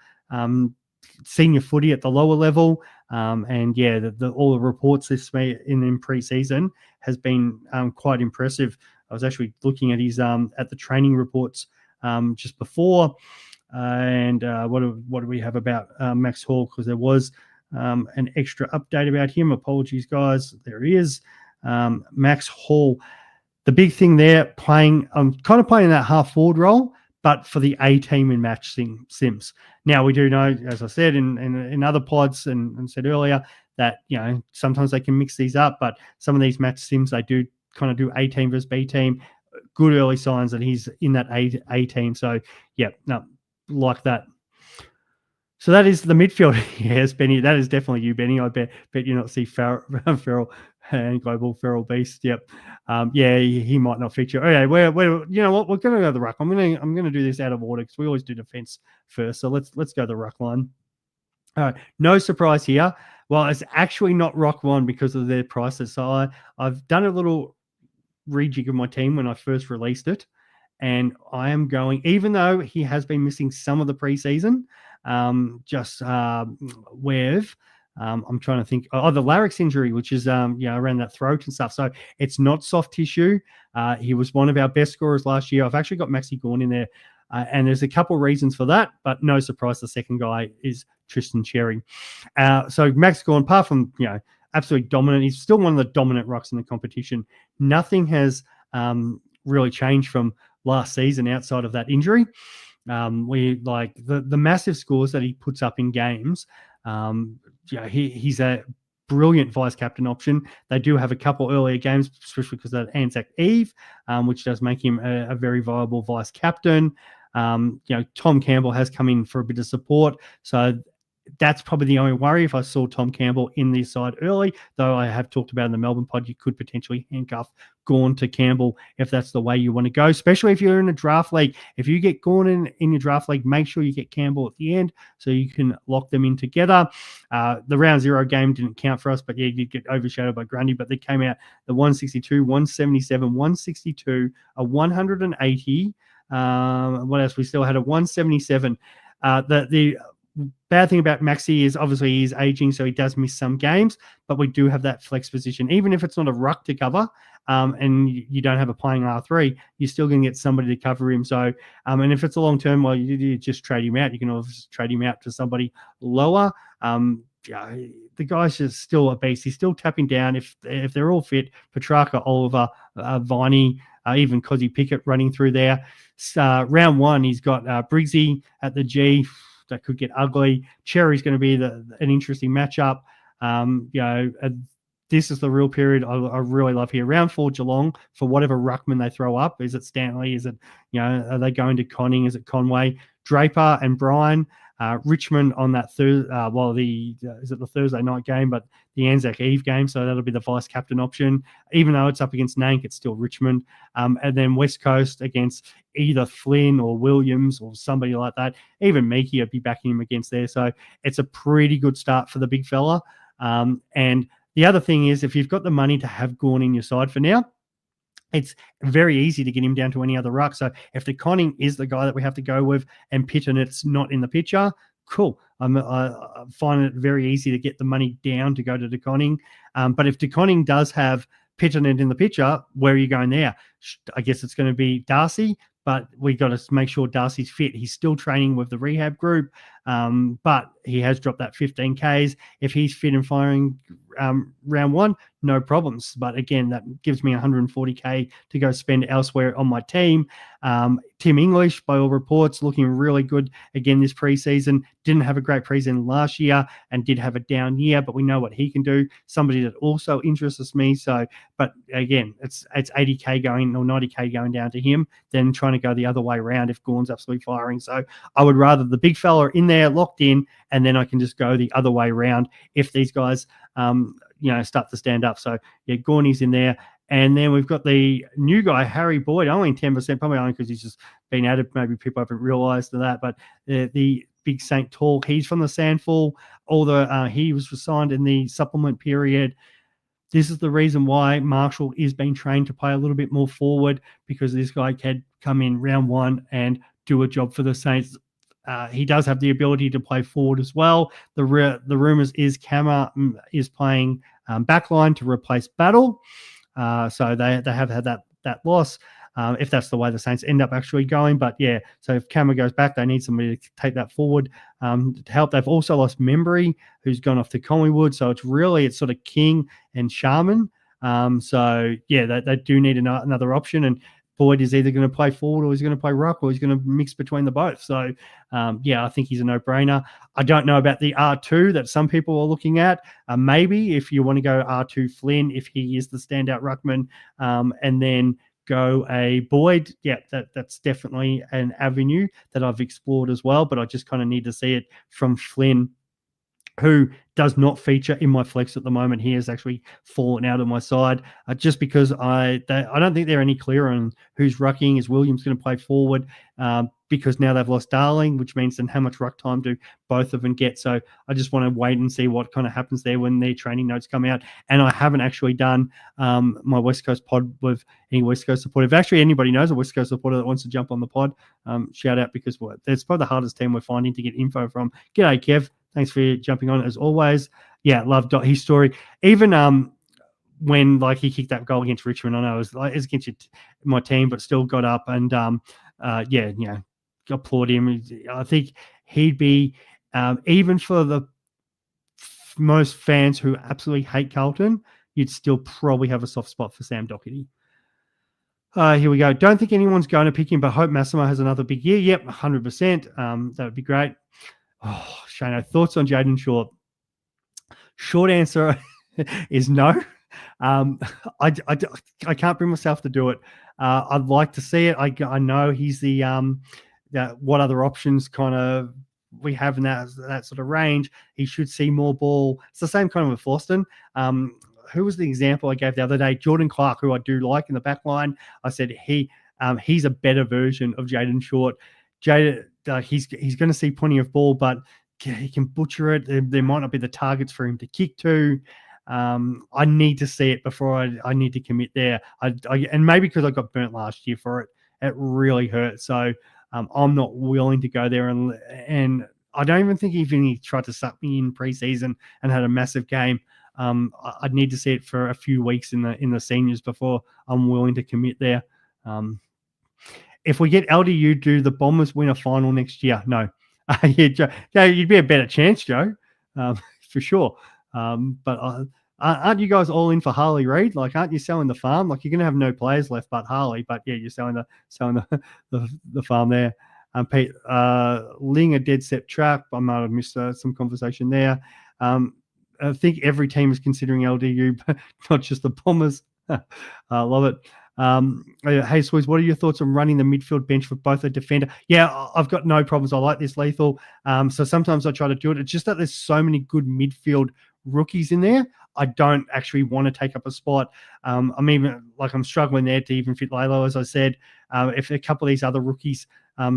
senior footy at the lower level. All the reports this in preseason has been quite impressive. I was actually looking at his at the training reports just before. What do we have about Max Hall? Because there was an extra update about him. Apologies, guys. There he is. Max Hall. The big thing there, kind of playing that half forward role, but for the A team in match sims. Now, we do know, as I said in other pods and said earlier, that sometimes they can mix these up, but some of these match sims, they do kind of do A team versus B team. Good early signs that he's in that A team. So, like that. So that is the midfield. Yes, Benny, that is definitely you, Benny. I bet you not see Farrell and Global Feral Beast. Yep. He might not feature. Okay, we're you know what? We're going to go to the ruck. I'm going to do this out of order because we always do defense first. So let's go to the ruck line. All right, no surprise here. Well, it's actually not Rock One because of their prices. So I've done a little rejig of my team when I first released it, and I am going, even though he has been missing some of the preseason, I'm trying to think. The larynx injury, which is around that throat and stuff. So it's not soft tissue. He was one of our best scorers last year. I've actually got Maxi Gawn in there, and there's a couple of reasons for that. But no surprise, the second guy is Tristan Cherry. So Max Gawn, apart from absolutely dominant, he's still one of the dominant rucks in the competition. Nothing has really changed from last season outside of that injury. We like the massive scores that he puts up in games. He's a brilliant vice captain option. They do have a couple earlier games, especially because of Anzac Eve, which does make him a very viable vice captain. Tom Campbell has come in for a bit of support, so that's probably the only worry. If I saw Tom Campbell in this side early, though I have talked about in the Melbourne pod, you could potentially handcuff Gawn to Campbell if that's the way you want to go, especially if you're in a draft league. If you get Gawn in your draft league, make sure you get Campbell at the end so you can lock them in together. The round zero game didn't count for us, but you did get overshadowed by Grundy, but they came out the 162, 177, 162, a 180. What else? We still had a 177. The bad thing about Maxi is obviously he's aging, so he does miss some games, but we do have that flex position. Even if it's not a ruck to cover and you don't have a playing R3, you're still going to get somebody to cover him. So, and if it's a long term, well, you just trade him out. You can always trade him out to somebody lower. The guy's just still a beast. He's still tapping down. If they're all fit, Petrarca, Oliver, Viney, even Cozzy Pickett running through there. Round one, he's got Briggsy at the G. That could get ugly. Cherry's going to be an interesting matchup. This is the real period I really love here. Round 4, Geelong, for whatever ruckman they throw up. Is it Stanley? Is it, are they going to Conning? Is it Conway? Draper and Bryan. Richmond on that Thursday, is it the Thursday night game, but the Anzac Eve game, so that'll be the vice captain option. Even though it's up against Nank, it's still Richmond. And then West Coast against either Flynn or Williams or somebody like that. Even Meekie, I'd be backing him against there. So it's a pretty good start for the big fella. And the other thing is, if you've got the money to have Gawn in your side for now, it's very easy to get him down to any other ruck. So if the Conning is the guy that we have to go with and Pitton it's not in the picture, cool. I find it very easy to get the money down to go to De Conning. But if De Conning does have Pitton in the picture, where are you going there? I guess it's going to be Darcy, but we got to make sure Darcy's fit. He's still training with the rehab group, but he has dropped that 15 Ks. If he's fit and firing round one, no problems. But again, that gives me 140K to go spend elsewhere on my team. Tim English, by all reports, looking really good again this preseason. Didn't have a great preseason last year and did have a down year, but we know what he can do. Somebody that also interests me. So, but again, it's 80K going or 90K going down to him than trying to go the other way around if Gawn's absolutely firing. So I would rather the big fella in there locked in, and then I can just go the other way around if these guys start to stand up. So yeah, Gorney's in there. And then we've got the new guy, Harry Boyd, only 10%, probably only because he's just been added. Maybe people haven't realised that. But the big St. Tall, he's from the Sandful. He was signed in the supplement period. This is the reason why Marshall is being trained to play a little bit more forward, because this guy can come in round one and do a job for the Saints. He does have the ability to play forward as well. The rumors is Kammer is playing backline to replace Battle. So they have had that loss. If that's the way the Saints end up actually going. But yeah, so if Kammer goes back, they need somebody to take that forward to help. They've also lost Membry, who's gone off to Collingwood. So it's sort of King and Sharman. So yeah, they do need another option. And Boyd is either going to play forward or he's going to play ruck or he's going to mix between the both. So yeah, I think he's a no-brainer. I don't know about the R2 that some people are looking at. Maybe if you want to go R2 Flynn, if he is the standout ruckman, and then go a Boyd, yeah, that's definitely an avenue that I've explored as well. But I just kind of need to see it from Flynn, who does not feature in my flex at the moment. He has actually fallen out of my side just because I don't think they're any clearer on who's rucking. Is Williams going to play forward? Because now they've lost Darling, which means then how much ruck time do both of them get? So I just want to wait and see what kind of happens there when their training notes come out. And I haven't actually done my West Coast pod with any West Coast supporter. If actually anybody knows a West Coast supporter that wants to jump on the pod, shout out, because it's probably the hardest team we're finding to get info from. G'day, Kev. Thanks for jumping on as always. Yeah, love his story. Even when he kicked that goal against Richmond, I know it was against my team, but still got up and applaud him. I think he'd be even for the most fans who absolutely hate Carlton, you'd still probably have a soft spot for Sam Doherty. Here we go. Don't think anyone's going to pick him, but hope Massimo has another big year. Yep, 100%. That would be great. Oh, Shano, thoughts on Jaden Short? Short answer is no. I can't bring myself to do it. I'd like to see it. I know he's the what other options kind of we have in that sort of range. He should see more ball. It's the same kind of with Floston. Who was the example I gave the other day? Jordan Clark, who I do like in the back line. I said he's a better version of Jaden Short. He's going to see plenty of ball, but he can butcher it. There might not be the targets for him to kick to. I need to see it before I need to commit there. And maybe because I got burnt last year for it, it really hurt. So I'm not willing to go there. And I don't even think even he tried to suck me in preseason and had a massive game. I'd need to see it for a few weeks in the seniors before I'm willing to commit there. If we get LDU, do the Bombers win a final next year? No. Yeah, Joe, you'd be a better chance, Joe, for sure. But aren't you guys all in for Harley Reid? Aren't you selling the farm? You're going to have no players left but Harley. But yeah, you're selling the farm there. Pete, Ling a dead set trap. I might have missed some conversation there. I think every team is considering LDU, but not just the Bombers. I love it. Hey, Swizz, what are your thoughts on running the midfield bench for both a defender? Yeah, I've got no problems. I like this, Lethal. So sometimes I try to do it. It's just that there's so many good midfield rookies in there. I don't actually want to take up a spot. I'm struggling there to even fit Lalo, as I said. If a couple of these other rookies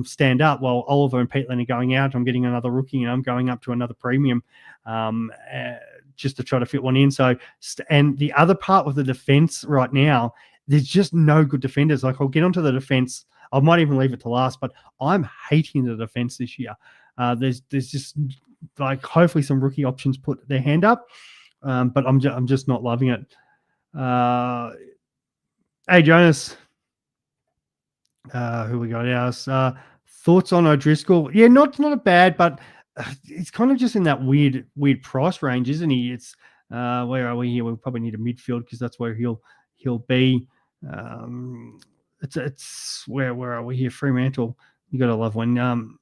stand up, while Oliver and Peatland are going out, I'm getting another rookie and I'm going up to another premium just to try to fit one in. So, and the other part with the defense right now, there's just no good defenders. Like, I'll get onto the defense. I might even leave it to last, but I'm hating the defense this year. There's just like hopefully some rookie options put their hand up, but I'm just not loving it. Hey Jonas, who we got else? Thoughts on O'Driscoll? Yeah, not a bad, but it's kind of just in that weird price range, isn't he? It's where are we here? We probably need a midfield because that's where he'll be. It's where are we here? Fremantle. You got to love when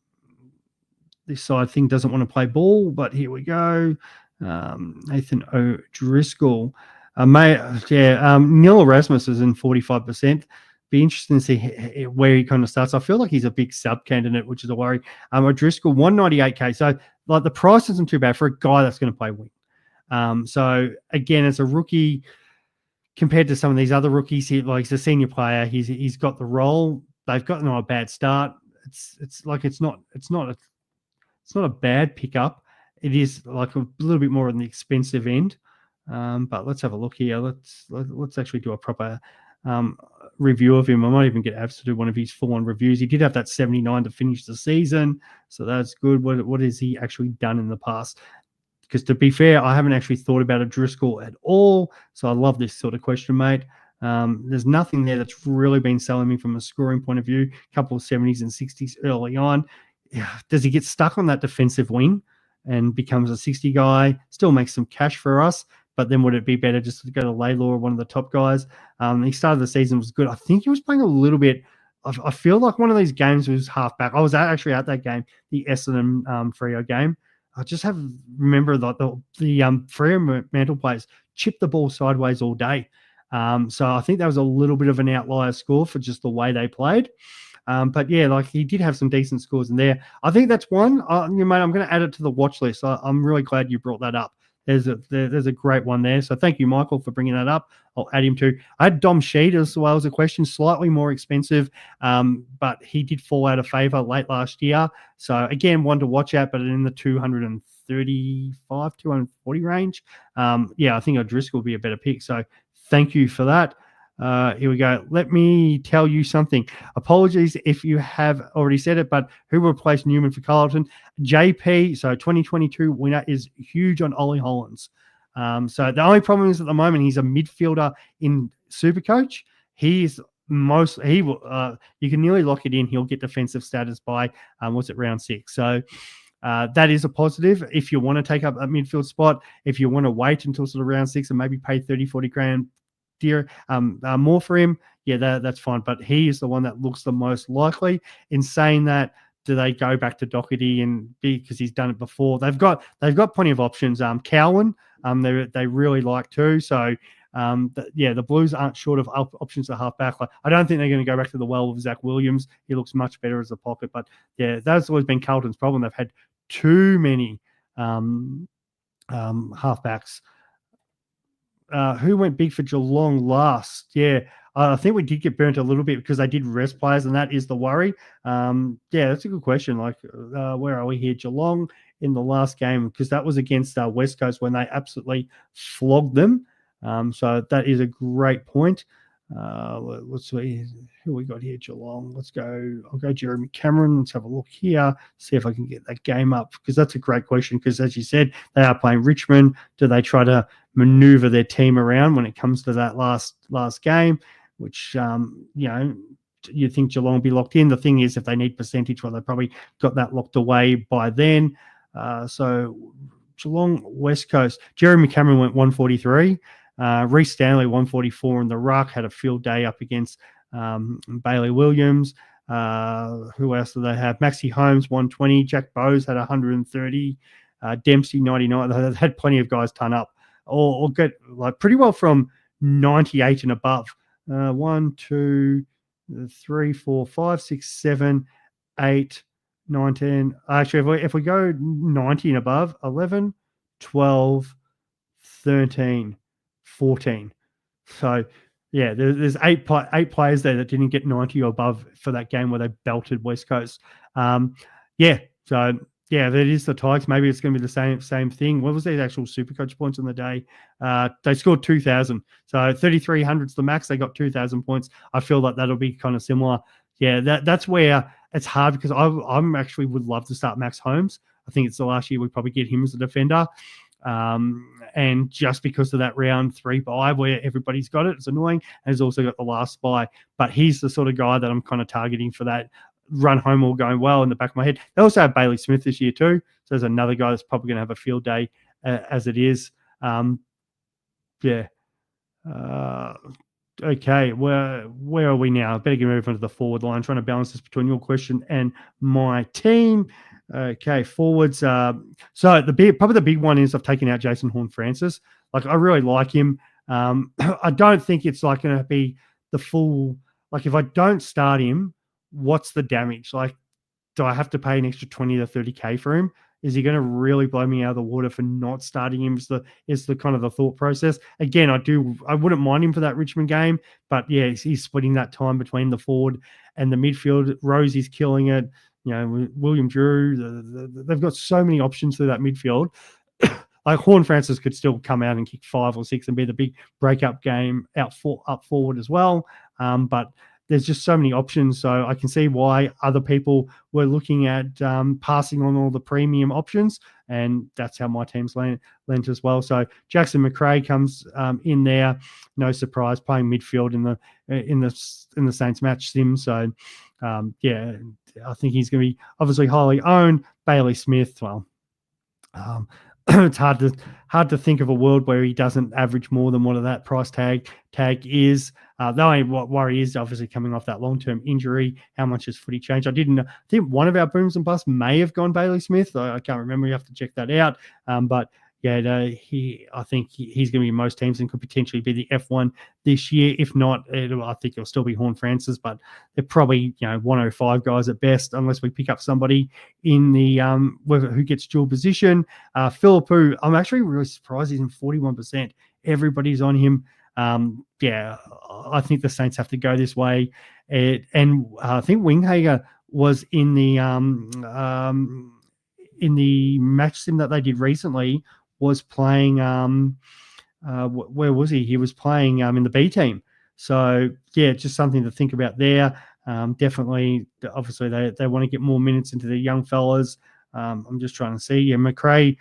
this side thing doesn't want to play ball, but here we go. Nathan O'Driscoll. Neil Erasmus is in 45%. Be interesting to see where he kind of starts. I feel like he's a big sub candidate, which is a worry. O'Driscoll, 198K. So like the price isn't too bad for a guy that's going to play wing. So again, as a rookie, compared to some of these other rookies, he's a senior player. He's got the role. They've got a bad start. It's not a bad pickup. It is like a little bit more on the expensive end. But let's have a look here. Let's actually do a proper review of him. I might even get Abs to do one of his full-on reviews. He did have that 79 to finish the season, so that's good. What has he actually done in the past? Because to be fair, I haven't actually thought about a Driscoll at all, so I love this sort of question, mate. There's nothing there that's really been selling me from a scoring point of view. A couple of 70s and 60s early on. Does he get stuck on that defensive wing and becomes a 60 guy? Still makes some cash for us, but then would it be better just to go to Laylaw, one of the top guys? He started the season was good. I think he was playing a little bit. I feel like one of these games was halfback. I was actually at that game, the Essendon Freo game. I just remember that the Freo Mantle players chipped the ball sideways all day. So I think that was a little bit of an outlier score for just the way they played. But yeah, like he did have some decent scores in there. I think that's one. Mate, I'm going to add it to the watch list. I'm really glad you brought that up. There's a great one there. So thank you, Michael, for bringing that up. I'll add him to. I had Dom Sheed as well as a question, slightly more expensive, but he did fall out of favour late last year. So again, one to watch out, but in the 235, 240 range. I think O'Driscoll will be a better pick. So thank you for that. Here we go. Let me tell you something. Apologies if you have already said it, but who replaced Newman for Carlton? JP, so 2022 winner, is huge on Ollie Hollands. So the only problem is at the moment he's a midfielder in Supercoach. You can nearly lock it in. He'll get defensive status by round 6. So that is a positive if you want to take up a midfield spot. If you want to wait until sort of round 6 and maybe pay 30, 40 grand more for him, that's fine. But he is the one that looks the most likely. In saying that, do they go back to Doherty because he's done it before? They've got plenty of options. Cowan, they really like too. So the Blues aren't short of options at halfback. I don't think they're going to go back to the well of Zach Williams. He looks much better as a pocket. But yeah, that's always been Carlton's problem. They've had too many halfbacks. Who went big for Geelong last? Yeah, I think we did get burnt a little bit because they did rest players, and that is the worry. That's a good question. Where are we here? Geelong in the last game, because that was against West Coast when they absolutely flogged them. So that is a great point. Let's see who we got here. Geelong. Let's go. I'll go Jeremy Cameron. Let's have a look here. See if I can get that game up, because that's a great question. Because as you said, they are playing Richmond. Do they try to maneuver their team around when it comes to that last game? Which you think Geelong will be locked in. The thing is, if they need percentage, well, they probably got that locked away by then. So Geelong, West Coast. Jeremy Cameron went 143. Reece Stanley 144 in the ruck, had a field day up against Bailey Williams. Who else do they have? Maxie Holmes 120. Jack Bowes had 130. Dempsey 99. They had plenty of guys turn up or get pretty well from 98 and above. 1, 2, 3, 4, 5, 6, 7, 8, 9, 10. Actually, if we go 90 and above, 11, 12, 13, 14. So, yeah, there's eight players there that didn't get 90 or above for that game where they belted West Coast. Yeah, that is the Tigers. Maybe it's going to be the same thing. What was their actual Supercoach points on the day? They scored 2,000. So 3,300's the max. They got 2,000 points. I feel like that'll be kind of similar. Yeah, that's where it's hard because I'm actually would love to start Max Holmes. I think it's the last year we probably get him as a defender. And just because of that round 3 bye where everybody's got it, it's annoying. And he's also got the last bye. But he's the sort of guy that I'm kind of targeting for that run home all going well in the back of my head. They also have Bailey Smith this year too. So there's another guy that's probably going to have a field day as it is. Yeah. Okay, where are we now? I better get move on to the forward line, trying to balance this between your question and my team. Okay, forwards. So probably the big one is I've taken out Jason Horne-Francis. Like I really like him. I don't think it's like going to be the full. Like if I don't start him, what's the damage? Like, do I have to pay an extra 20 to 30K for him? Is he going to really blow me out of the water for not starting him? Is the kind of the thought process. Again, I wouldn't mind him for that Richmond game, but yeah, he's splitting that time between the forward and the midfield. Rosie's killing it. You know, William Drew, they've got so many options through that midfield. Like Horne-Francis could still come out and kick 5 or 6 and be the big breakup game up forward as well. But there's just so many options. So I can see why other people were looking at passing on all the premium options. And that's how my team's lent as well. So Jackson McRae comes in there. No surprise, playing midfield in the Saints match sim. So, yeah, I think he's going to be obviously highly owned. Bailey Smith, well, it's hard to think of a world where he doesn't average more than what that price tag is. The only worry is obviously coming off that long-term injury. How much has footy changed? I think one of our booms and busts may have gone Bailey Smith. I can't remember. You have to check that out. But yeah, I think he's going to be in most teams and could potentially be the F1 this year. If not, I think it'll still be Horne-Francis, but they're probably 105 guys at best, unless we pick up somebody in the who gets dual position. Philippou, I'm actually really surprised he's in 41%. Everybody's on him. Yeah, I think the Saints have to go this way. And I think Winghager was in the match sim that they did recently, was playing where was he? He was playing in the B team. So yeah, just something to think about there. Definitely, obviously they want to get more minutes into the young fellas. I'm just trying to see. Yeah, McRae,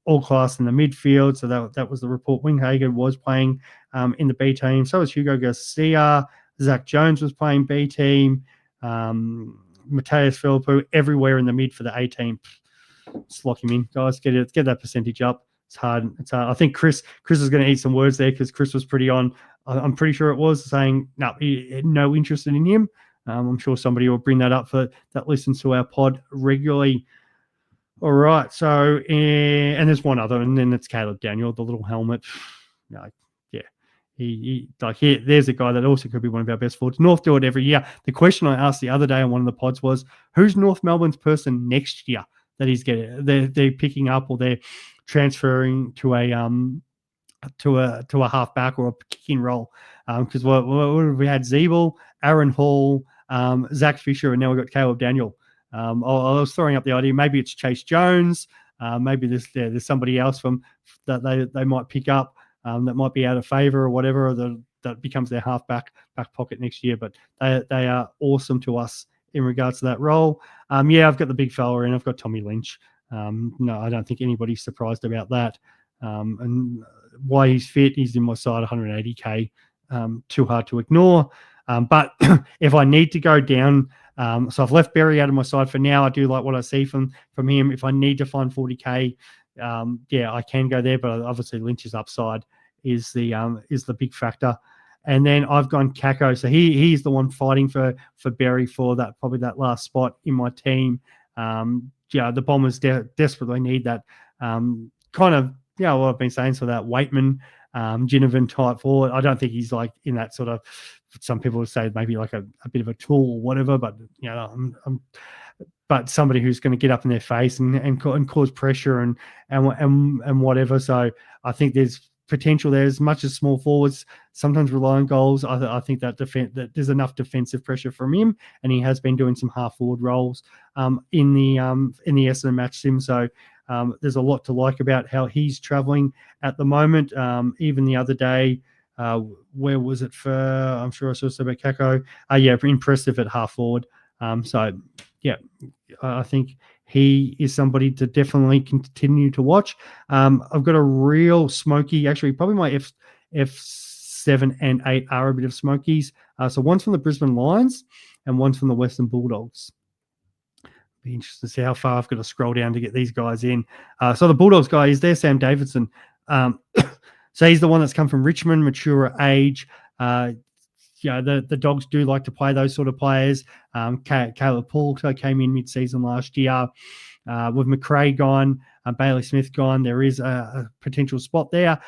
all class in the midfield. So that was the report. Winghager was playing in the B team. So was Hugo Garcia. Zach Jones was playing B team. Mateus Philippou everywhere in the mid for the A team. Just lock him in, guys. Get that percentage up. It's hard. I think Chris is going to eat some words there because Chris was pretty on. I'm pretty sure it was saying no interest in him. I'm sure somebody will bring that up for that listens to our pod regularly. All right. So and there's one other, and then it's Caleb Daniel, the little helmet. No, yeah. There's a guy that also could be one of our best forwards. North do it every year. The question I asked the other day on one of the pods was, who's North Melbourne's person next year that he's getting? They're picking up or they're transferring to a halfback or a kicking role. Because what we had Zeeble, Aaron Hall, Zach Fisher, and now we've got Caleb Daniel. I was throwing up the idea. Maybe it's Chase Jones. Maybe there's somebody else that they might pick up. That might be out of favour or whatever, or that becomes their back pocket next year. But they are awesome to us in regards to that role. Yeah, I've got the big fella in. I've got Tommy Lynch. No, I don't think anybody's surprised about that. And why he's fit, he's in my side, 180K. Too hard to ignore. But if I need to go down, so I've left Berry out of my side for now. I do like what I see from him. If I need to find 40K, yeah, I can go there, but obviously Lynch's upside is the big factor. And then I've gone Kako, so he's the one fighting for Berry for that, probably that last spot in my team. Yeah, the Bombers desperately need that kind of, what I've been saying, so that Waitman, Ginnivan type forward. I don't think he's like in that sort of, some people would say maybe like a bit of a tool or whatever, but but somebody who's going to get up in their face and cause pressure and whatever. So I think there's potential there. As much as small forwards sometimes rely on goals, I think that that there's enough defensive pressure from him, and he has been doing some half forward roles in the Essendon match sim. So there's a lot to like about how he's travelling at the moment. Even the other day, where was it for? I'm sure I saw something about Kako. Yeah, impressive at half forward. So yeah, I think he is somebody to definitely continue to watch. I've got a real smoky, actually, probably my F7 and 8 are a bit of smokies. So one's from the Brisbane Lions and one's from the Western Bulldogs. Be interested to see how far I've got to scroll down to get these guys in. So the Bulldogs guy is there, Sam Davidson. So he's the one that's come from Richmond, mature age. The Dogs do like to play those sort of players. Caleb Poulter came in mid-season last year. With McRae gone, Bailey Smith gone, there is a potential spot there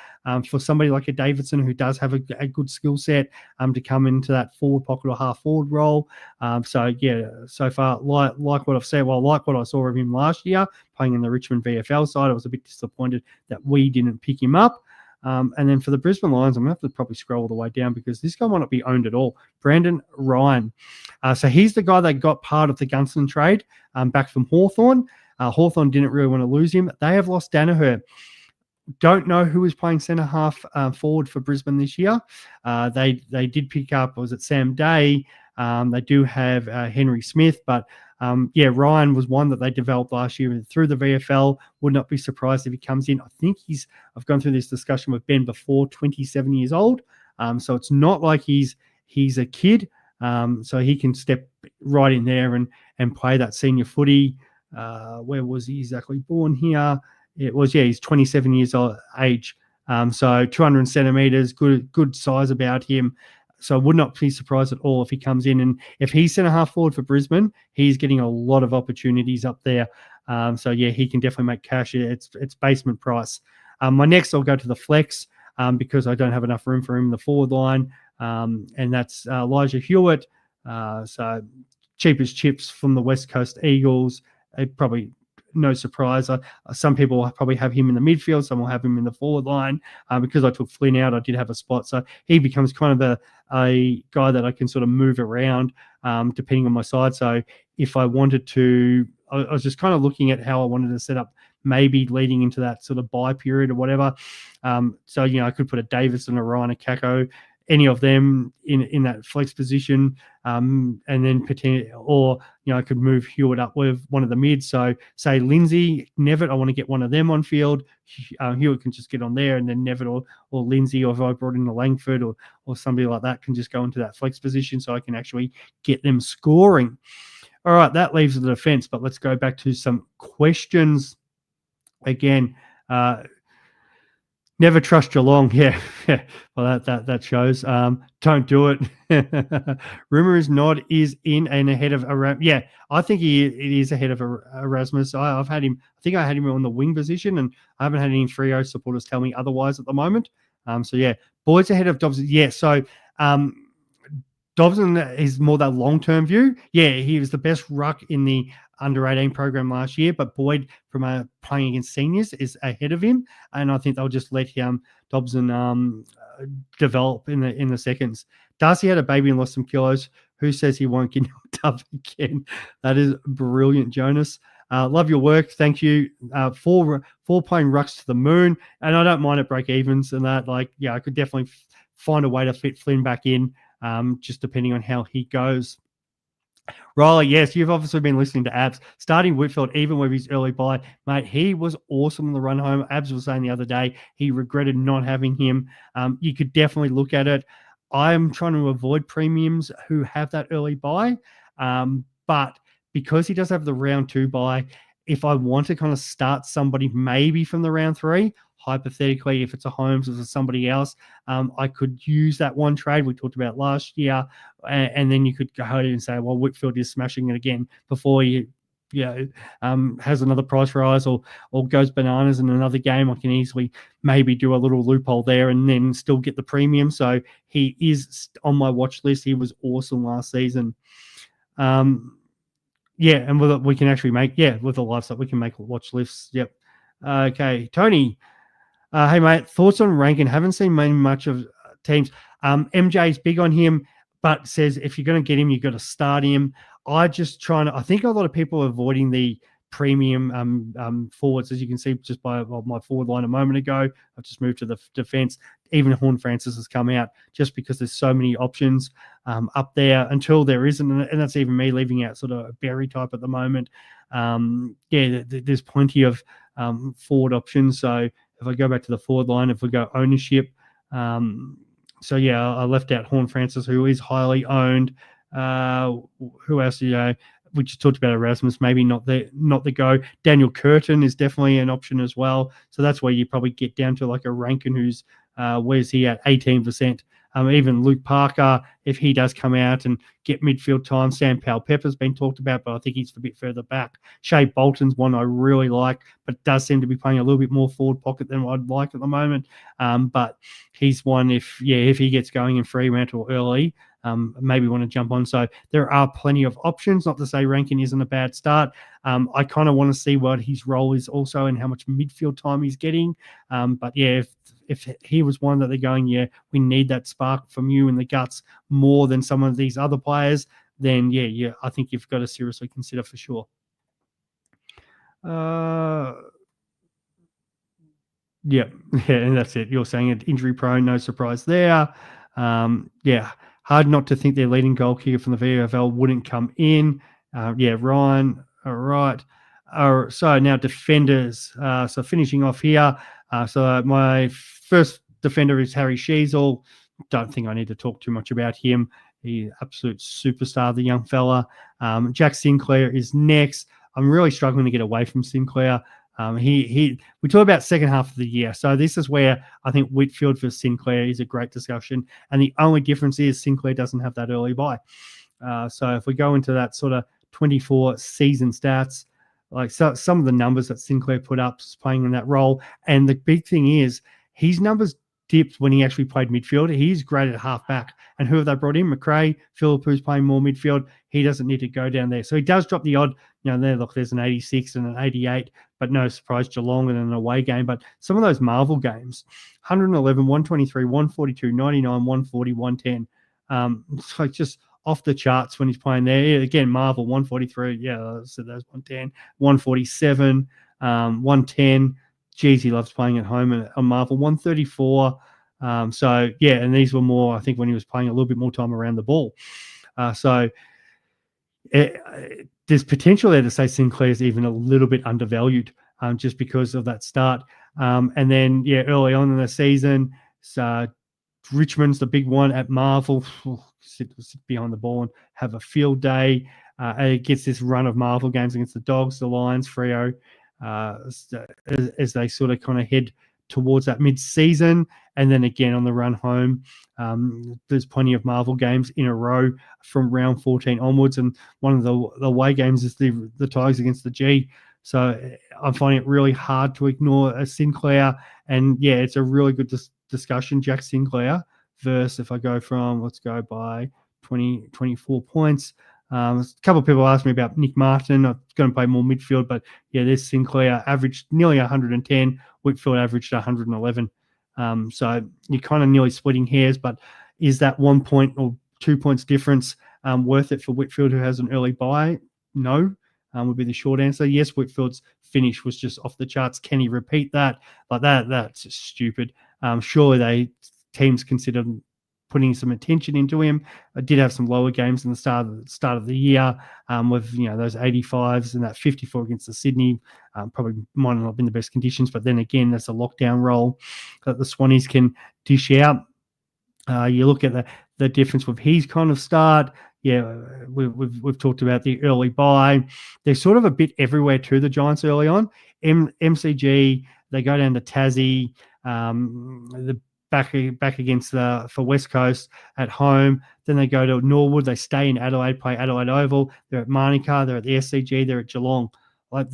for somebody like a Davidson who does have a good skill set to come into that forward pocket or half forward role. So far, like what I've said, like what I saw of him last year playing in the Richmond VFL side, I was a bit disappointed that we didn't pick him up. And then for the Brisbane Lions, I'm going to have to probably scroll all the way down because this guy might not be owned at all. Brandon Ryan. So he's the guy that got part of the Gunston trade back from Hawthorn. Hawthorn didn't really want to lose him. They have lost Danaher. Don't know who is playing centre half forward for Brisbane this year. They did pick up, was it Sam Day? They do have Henry Smith, but Ryan was one that they developed last year through the VFL. Would not be surprised if he comes in. I think I've gone through this discussion with Ben before, 27 years old. So it's not like he's a kid. So he can step right in there and play that senior footy. Where was he exactly born here? It was, he's 27 years old age. So 200 centimeters, good size about him. So I would not be surprised at all if he comes in. And if he's centre half forward for Brisbane, he's getting a lot of opportunities up there. He can definitely make cash. It's basement price. My next, I'll go to the flex because I don't have enough room for him in the forward line. And that's Elijah Hewitt. So cheap as chips from the West Coast Eagles. Probably no surprise. Some people probably have him in the midfield. Some will have him in the forward line. Because I took Flynn out, I did have a spot. So he becomes kind of a guy that I can sort of move around depending on my side. So if I wanted to, I was just kind of looking at how I wanted to set up maybe leading into that sort of buy period or whatever. I could put a Davidson, a Ryan, a Kako, any of them in that flex position, and then potentially, or I could move Hewitt up with one of the mids. So say Lindsay, Nevitt, I want to get one of them on field. Hewitt can just get on there, and then Nevitt or Lindsay, or if I brought in a Langford or somebody like that, can just go into that flex position, so I can actually get them scoring. All right, that leaves the defense, but let's go back to some questions again. Never trust Geelong. Yeah. Well, that shows. Don't do it. Rumor is Nod is in and ahead of Erasmus. Yeah, I think it is ahead of Erasmus. I've had him. I think I had him on the wing position, and I haven't had any Freo supporters tell me otherwise at the moment. Boyd's ahead of Dobson. Yeah, so Dobson is more that long-term view. Yeah, he was the best ruck in the under-18 program last year, but Boyd, from playing against seniors, is ahead of him, and I think they'll just let Dobson develop in the seconds. Darcy had a baby and lost some kilos. Who says he won't get knocked up again? That is brilliant, Jonas. Love your work. Thank you for playing rucks to the moon, and I don't mind at break evens and that. I could definitely find a way to fit Flynn back in. Just depending on how he goes. Riley, yes, you've obviously been listening to Abs. Starting Whitfield, even with his early buy, mate, he was awesome on the run home. Abs was saying the other day he regretted not having him. You could definitely look at it. I'm trying to avoid premiums who have that early buy, but because he does have the round 2 buy, if I want to kind of start somebody maybe from the round 3, hypothetically, if it's a Holmes or somebody else, I could use that one trade we talked about last year, and then you could go ahead and say, well, Whitfield is smashing it again before he has another price rise or goes bananas in another game. I can easily maybe do a little loophole there and then still get the premium. So he is on my watch list. He was awesome last season. And we can actually make, with the live stuff, we can make watch lists. Yep. Okay, Tony. Hey, mate, thoughts on Rankin? Haven't seen many much of teams. MJ's big on him, but says if you're going to get him, you've got to start him. I think a lot of people are avoiding the premium forwards, as you can see just by my forward line a moment ago. I've just moved to the defense. Even Horn Francis has come out just because there's so many options up there until there isn't. And that's even me leaving out sort of a Berry type at the moment. There's plenty of forward options. So if I go back to the forward line, if we go ownership, I left out Horn Francis, who is highly owned. Who else? We just talked about Erasmus, maybe not the go. Daniel Curtin is definitely an option as well. So that's where you probably get down to like a Rankin, who's where's he at 18%. Even Luke Parker, if he does come out and get midfield time. Sam Powell-Pepper's been talked about, but I think he's a bit further back. Shea Bolton's one I really like, but does seem to be playing a little bit more forward pocket than I'd like at the moment. But he's one if he gets going in Fremantle early, maybe want to jump on. So there are plenty of options. Not to say Rankin isn't a bad start. I kind of want to see what his role is also and how much midfield time he's getting. If he was one that they're going, we need that spark from you in the guts more than some of these other players, then I think you've got to seriously consider for sure. And that's it. You're saying it, injury prone, no surprise there. Hard not to think their leading goal kicker from the VFL wouldn't come in. Ryan. All right. So now defenders. So finishing off here. So my first defender is Harry Sheasel. Don't think I need to talk too much about him. He's absolute superstar, the young fella. Jack Sinclair is next. I'm really struggling to get away from Sinclair. We talk about second half of the year. So this is where I think Whitfield for Sinclair is a great discussion. And the only difference is Sinclair doesn't have that early bye. So if we go into that sort of 24 season stats, like some of the numbers that Sinclair put up playing in that role. And the big thing is his numbers dipped when he actually played midfield. He's great at half back. And who have they brought in? McRae, Phillip, who's playing more midfield. He doesn't need to go down there. So he does drop the odd, there's an 86 and an 88, but no surprise, Geelong and an away game. But some of those Marvel games, 111, 123, 142, 99, 140, 110. It's like just off the charts when he's playing there. Again, Marvel, 143. So that's 110, 147, 110. Geez, he loves playing at home on Marvel, 134. And these were more, I think, when he was playing a little bit more time around the ball. There's potential there to say Sinclair's even a little bit undervalued just because of that start. And then, early on in the season, Richmond's the big one at Marvel. Sit behind the ball and have a field day. It gets this run of Marvel games against the Dogs, the Lions, Freo, as they sort of kind of head towards that mid-season. And then again on the run home, there's plenty of Marvel games in a row from round 14 onwards. And one of the away games is the Tigers against the G. So I'm finding it really hard to ignore a Sinclair. And it's a really good discussion, Jack Sinclair versus if I go from, let's go by 24 points. A couple of people asked me about Nick Martin. I'm going to play more midfield, but there's Sinclair averaged nearly 110. Whitfield averaged 111. So you're kind of nearly splitting hairs, but is that 1 point or 2 points difference worth it for Whitfield, who has an early bye? No, would be the short answer. Yes, Whitfield's finish was just off the charts. Can he repeat that? Like that's just stupid. Surely teams consider putting some attention into him. I did have some lower games in the start of the year with those 85s and that 54 against the Sydney. Probably might not have been the best conditions, but then again, that's a lockdown role that the Swannies can dish out. You look at the difference with his kind of start. We've talked about the early bye. They're sort of a bit everywhere too, the Giants early on. MCG, they go down to Tassie. The back against for West Coast at home. Then they go to Norwood. They stay in Adelaide, play Adelaide Oval. They're at Manuka. They're at the SCG. They're at Geelong. Like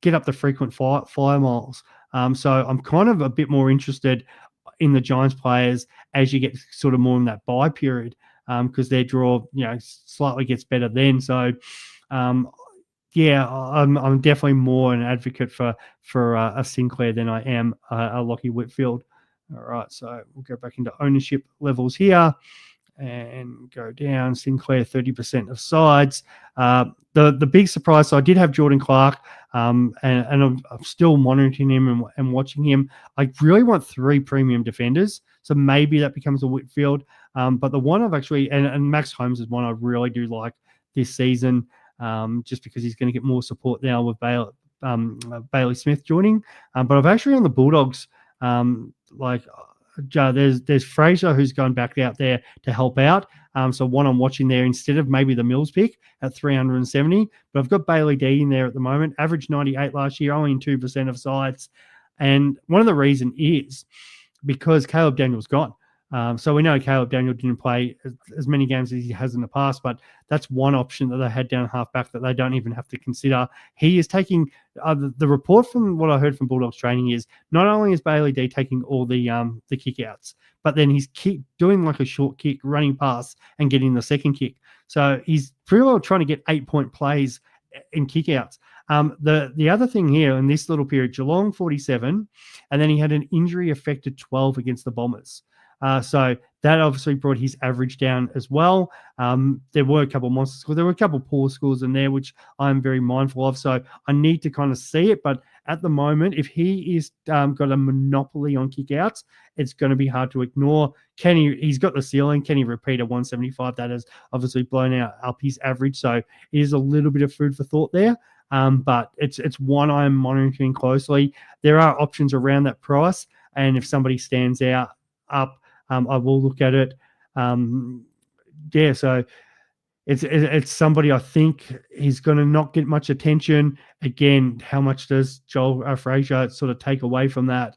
get up the frequent flyer miles. So I'm kind of a bit more interested in the Giants players as you get sort of more in that bye period because their draw slightly gets better then. So Yeah, I'm definitely more an advocate for a Sinclair than I am a Lockie Whitfield. All right, so we'll go back into ownership levels here and go down. Sinclair 30% of sides. The big surprise. So I did have Jordan Clark, and I'm still monitoring him and watching him. I really want 3 premium defenders, so maybe that becomes a Whitfield. But the one I've actually and Max Holmes is one I really do like this season, just because he's going to get more support now with Bailey Smith joining. But I've actually on the Bulldogs, like there's Fraser who's gone back out there to help out. So one I'm watching there instead of maybe the Mills pick at 370. But I've got Bailey D in there at the moment. Averaged 98 last year, only in 2% of sides. And one of the reasons is because Caleb Daniel's gone. So we know Caleb Daniel didn't play as many games as he has in the past, but that's one option that they had down halfback that they don't even have to consider. He is taking the report from what I heard from Bulldogs training is not only is Bailey D taking all the kick-outs, but then he's doing like a short kick, running past and getting the second kick. So he's pretty well trying to get 8-point plays in kick-outs. The other thing here in this little period, Geelong 47, and then he had an injury-affected 12 against the Bombers. So that obviously brought his average down as well. There were a couple of monster scores. There were a couple of poor scores in there, which I'm very mindful of. So I need to kind of see it. But at the moment, if he is got a monopoly on kickouts, it's going to be hard to ignore. He's got the ceiling. Can he repeat a 175? That has obviously blown up his average. So it is a little bit of food for thought there. But it's one I'm monitoring closely. There are options around that price. And if somebody stands out up, I will look at it. So it's somebody I think he's going to not get much attention. Again, how much does Joel Fraser sort of take away from that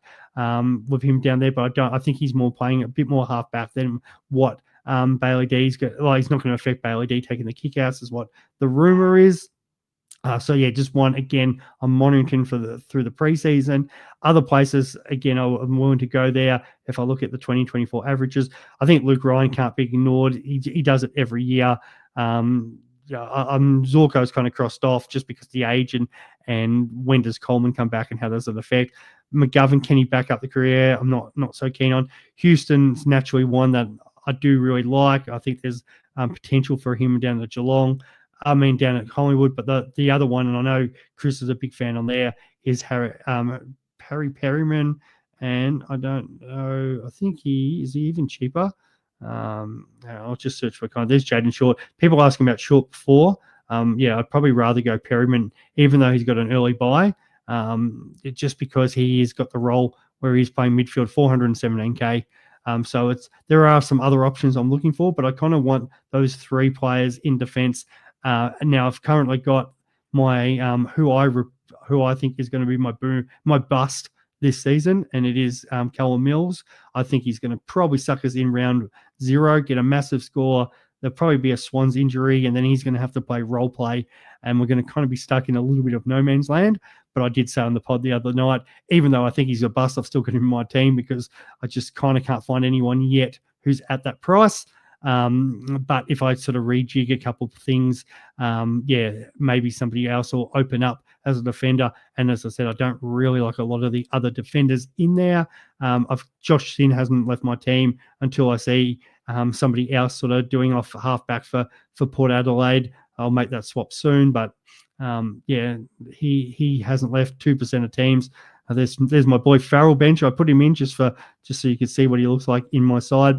with him down there? But I think he's more playing a bit more halfback than what Bailey D's got. Like, he's not going to affect Bailey D taking the kickouts, is what the rumor is. Just one again. I'm monitoring through the preseason. Other places, again, I'm willing to go there. If I look at the 2024 averages, I think Luke Ryan can't be ignored. He does it every year. Zorko's kind of crossed off just because of the age and when does Coleman come back and how does it affect McGovern? Can he back up the career? I'm not so keen on. Houston's naturally one that I do really like. I think there's potential for him down at Geelong. Down at Collingwood, but the other one, and I know Chris is a big fan on there, is Harry Perryman, and I don't know. I think he even cheaper. I'll just search for there's Jaden Short. People asking about Short before. I'd probably rather go Perryman, even though he's got an early buy. Just because he's got the role where he's playing midfield, 417k. So there are some other options I'm looking for, but I kind of want those 3 players in defence. Now I've currently got my who I think is going to be my bust this season, and it is Callum Mills. I think he's going to probably suck us in round 0, get a massive score. There'll probably be a Swans injury, and then he's going to have to play role play, and we're going to kind of be stuck in a little bit of no man's land. But I did say on the pod the other night, even though I think he's a bust, I've still got him in my team because I just kind of can't find anyone yet who's at that price. But if I sort of rejig a couple of things, maybe somebody else will open up as a defender. And as I said, I don't really like a lot of the other defenders in there. Josh Sin hasn't left my team until I see somebody else sort of doing off halfback for Port Adelaide. I'll make that swap soon, but he hasn't left 2% of teams. There's my boy Farrell bench. I put him in just so you can see what he looks like in my side.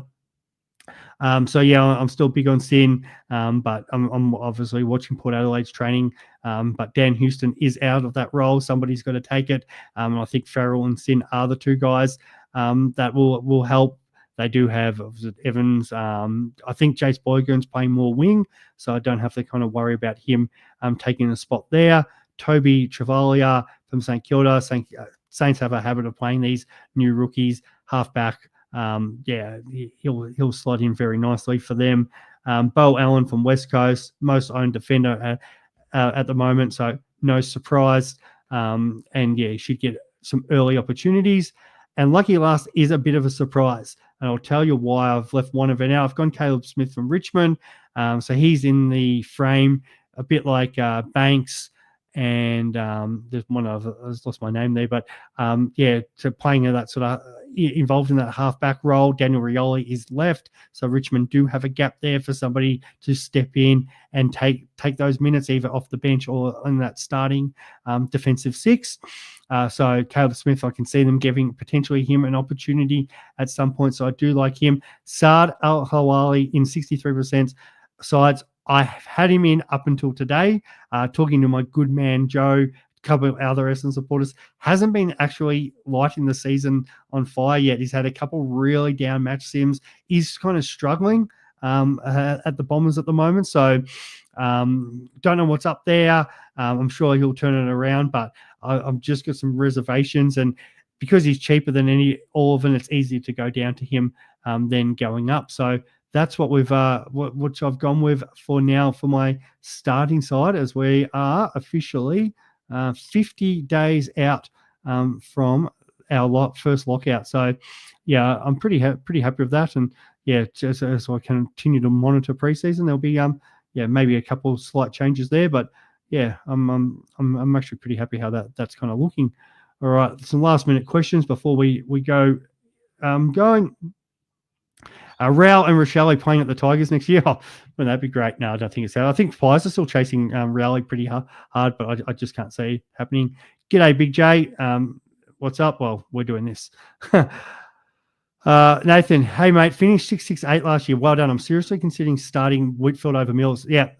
I'm still big on Sin, but I'm obviously watching Port Adelaide's training. But Dan Houston is out of that role. Somebody's got to take it. And I think Farrell and Sin are the 2 guys that will help. They do have Evans. I think Jace Boygun's playing more wing, so I don't have to kind of worry about him taking a spot there. Toby Travalia from St Kilda. Saints have a habit of playing these new rookies halfback. He'll slot in very nicely for them. Bo Allen from West Coast, most owned defender at the moment, so no surprise. He should get some early opportunities. And Lucky Last is a bit of a surprise, and I'll tell you why. I've left one of it out. I've gone Caleb Smith from Richmond, so he's in the frame, a bit like Banks. and there's one I've lost my name there, but so playing in that sort of involved in that halfback role. Daniel Rioli is left, so Richmond do have a gap there for somebody to step in and take those minutes either off the bench or in that starting defensive six. So Caleb Smith, I can see them giving potentially him an opportunity at some point. So I do like him. Saad Al-Hawali in 63% sides. I have had him in up until today. Talking to my good man Joe, a couple of other Essendon supporters, hasn't been actually lighting the season on fire yet. He's had a couple really down match sims. He's kind of struggling at the Bombers at the moment. So don't know what's up there. I'm sure he'll turn it around, but I've just got some reservations. And because he's cheaper than all of them, it's easier to go down to him than going up. So that's what which I've gone with for now for my starting side, as we are officially 50 days out from our first lockout. So yeah, I'm pretty happy with that. And yeah, just as I continue to monitor preseason, there'll be maybe a couple of slight changes there, but yeah, I'm actually pretty happy how that's kind of looking. All right, some last minute questions before we go. Going. Rao and Rochelle playing at the Tigers next year. Oh, well, that'd be great. No, I don't think it's that. I think Pies are still chasing Rowley pretty hard, but I just can't see it happening. G'day, Big J. What's up? Well, we're doing this. Nathan, hey mate, finished 668 last year. Well done. I'm seriously considering starting Whitfield over Mills. Yeah,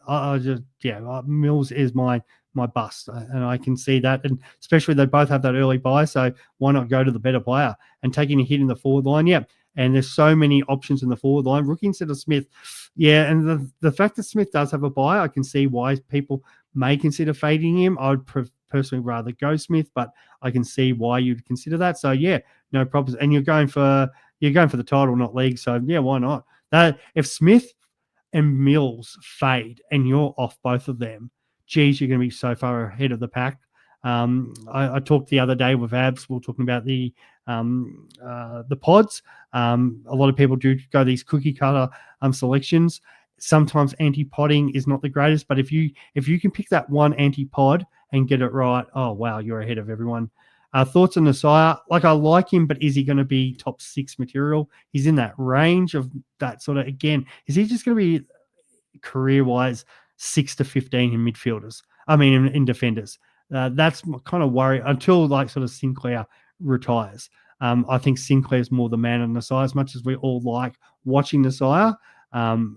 Mills is my bust, and I can see that. And especially they both have that early buy, so why not go to the better player and taking a hit in the forward line? Yeah. And there's so many options in the forward line. Rookie instead of Smith. Yeah, and the fact that Smith does have a buy, I can see why people may consider fading him. I would personally rather go Smith, but I can see why you'd consider that. So yeah, no problems. And you're going for the title, not league. So yeah, why not? If Smith and Mills fade and you're off both of them, geez, you're going to be so far ahead of the pack. I talked the other day with Abs. We were talking about the pods. A lot of people do go these cookie cutter selections. Sometimes anti-podding is not the greatest, but if you can pick that one anti-pod and get it right, oh wow, you're ahead of everyone. Thoughts on Nasiah? Like, I like him, but is he going to be top 6 material? He's in that range of that sort of, again, is he just going to be career-wise 6 to 15 in midfielders? I mean, in defenders. That's my kind of worry until like sort of Sinclair retires. I think Sinclair's more the man on Nasiah. As much as we all like watching Nasiah,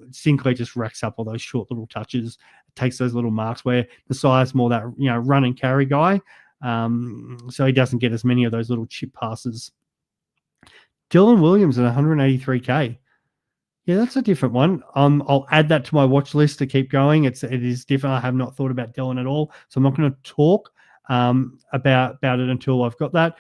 Sinclair just racks up all those short little touches, takes those little marks, where Nasiah's more that, run and carry guy. So he doesn't get as many of those little chip passes. Dylan Williams at 183K. Yeah, that's a different one. I'll add that to my watch list to keep going. It is different. I have not thought about Dylan at all, so I'm not going to talk about it until I've got that.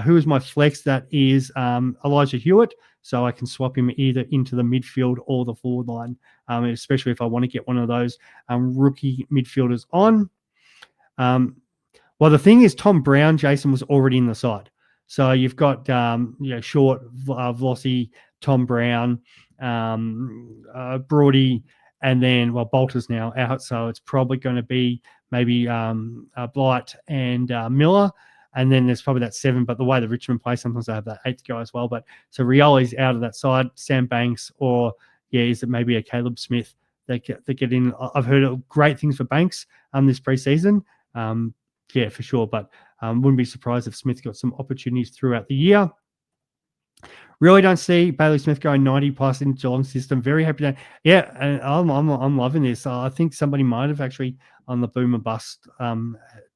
Who is my flex? That is Elijah Hewitt. So I can swap him either into the midfield or the forward line, especially if I want to get one of those rookie midfielders on. Well, the thing is, Tom Brown, Jason, was already in the side. So you've got short, Vossi, Tom Brown, Brody, and then Bolter's now out, so it's probably going to be maybe Blight and Miller, and then there's probably that 7. But the way the Richmond play, sometimes they have that 8th guy as well. But so Rioli's out of that side, Sam Banks, or is it maybe a Caleb Smith that get in? I've heard great things for Banks this preseason. Yeah, for sure, but wouldn't be surprised if Smith got some opportunities throughout the year. Really don't see Bailey Smith going 90 plus in Geelong's system. Very happy to, yeah, and I'm loving this. I think somebody might have actually on the Boomer Bust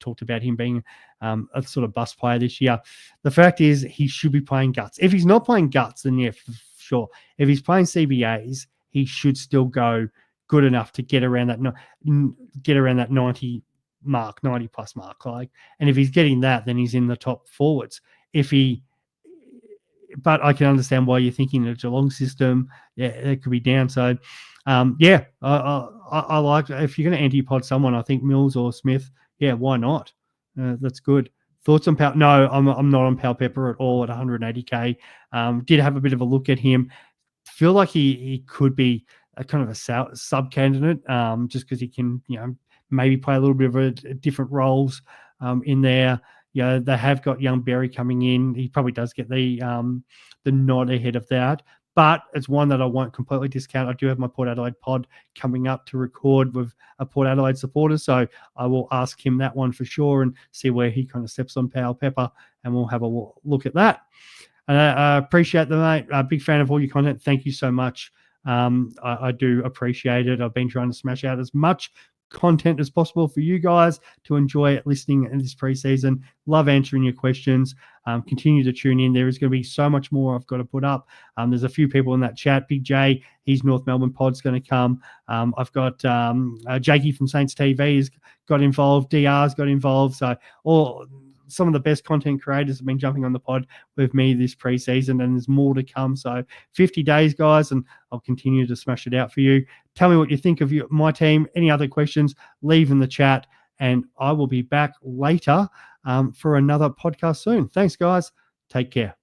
talked about him being a sort of bust player this year. The fact is, he should be playing guts. If he's not playing guts, then yeah, for sure. If he's playing CBAs, he should still go good enough to get around that 90 mark, 90 plus mark. And if he's getting that, then he's in the top forwards. But I can understand why you're thinking the Geelong system, it could be down. So, I like, if you're going to anti-pod someone, I think Mills or Smith, why not? That's good. Thoughts on Pal? No, I'm not on Pal Pepper at all at 180K. Did have a bit of a look at him. Feel like he could be a kind of a sub candidate, just because he can, maybe play a little bit of different roles in there. They have got young Berry coming in. He probably does get the nod ahead of that. But it's one that I won't completely discount. I do have my Port Adelaide pod coming up to record with a Port Adelaide supporter. So I will ask him that one for sure and see where he kind of steps on Powell Pepper, and we'll have a look at that. And I appreciate the mate. A big fan of all your content. Thank you so much. I do appreciate it. I've been trying to smash out as much content as possible for you guys to enjoy listening in this preseason. Love answering your questions. Continue to tune in. There is going to be so much more I've got to put up. There's a few people in that chat. Big J, his North Melbourne pod's going to come. I've got Jakey from Saints TV has got involved. DR's got involved. So some of the best content creators have been jumping on the pod with me this preseason, and there's more to come. So 50 days, guys, and I'll continue to smash it out for you. Tell me what you think of my team. Any other questions, leave in the chat, and I will be back later for another podcast soon. Thanks, guys. Take care.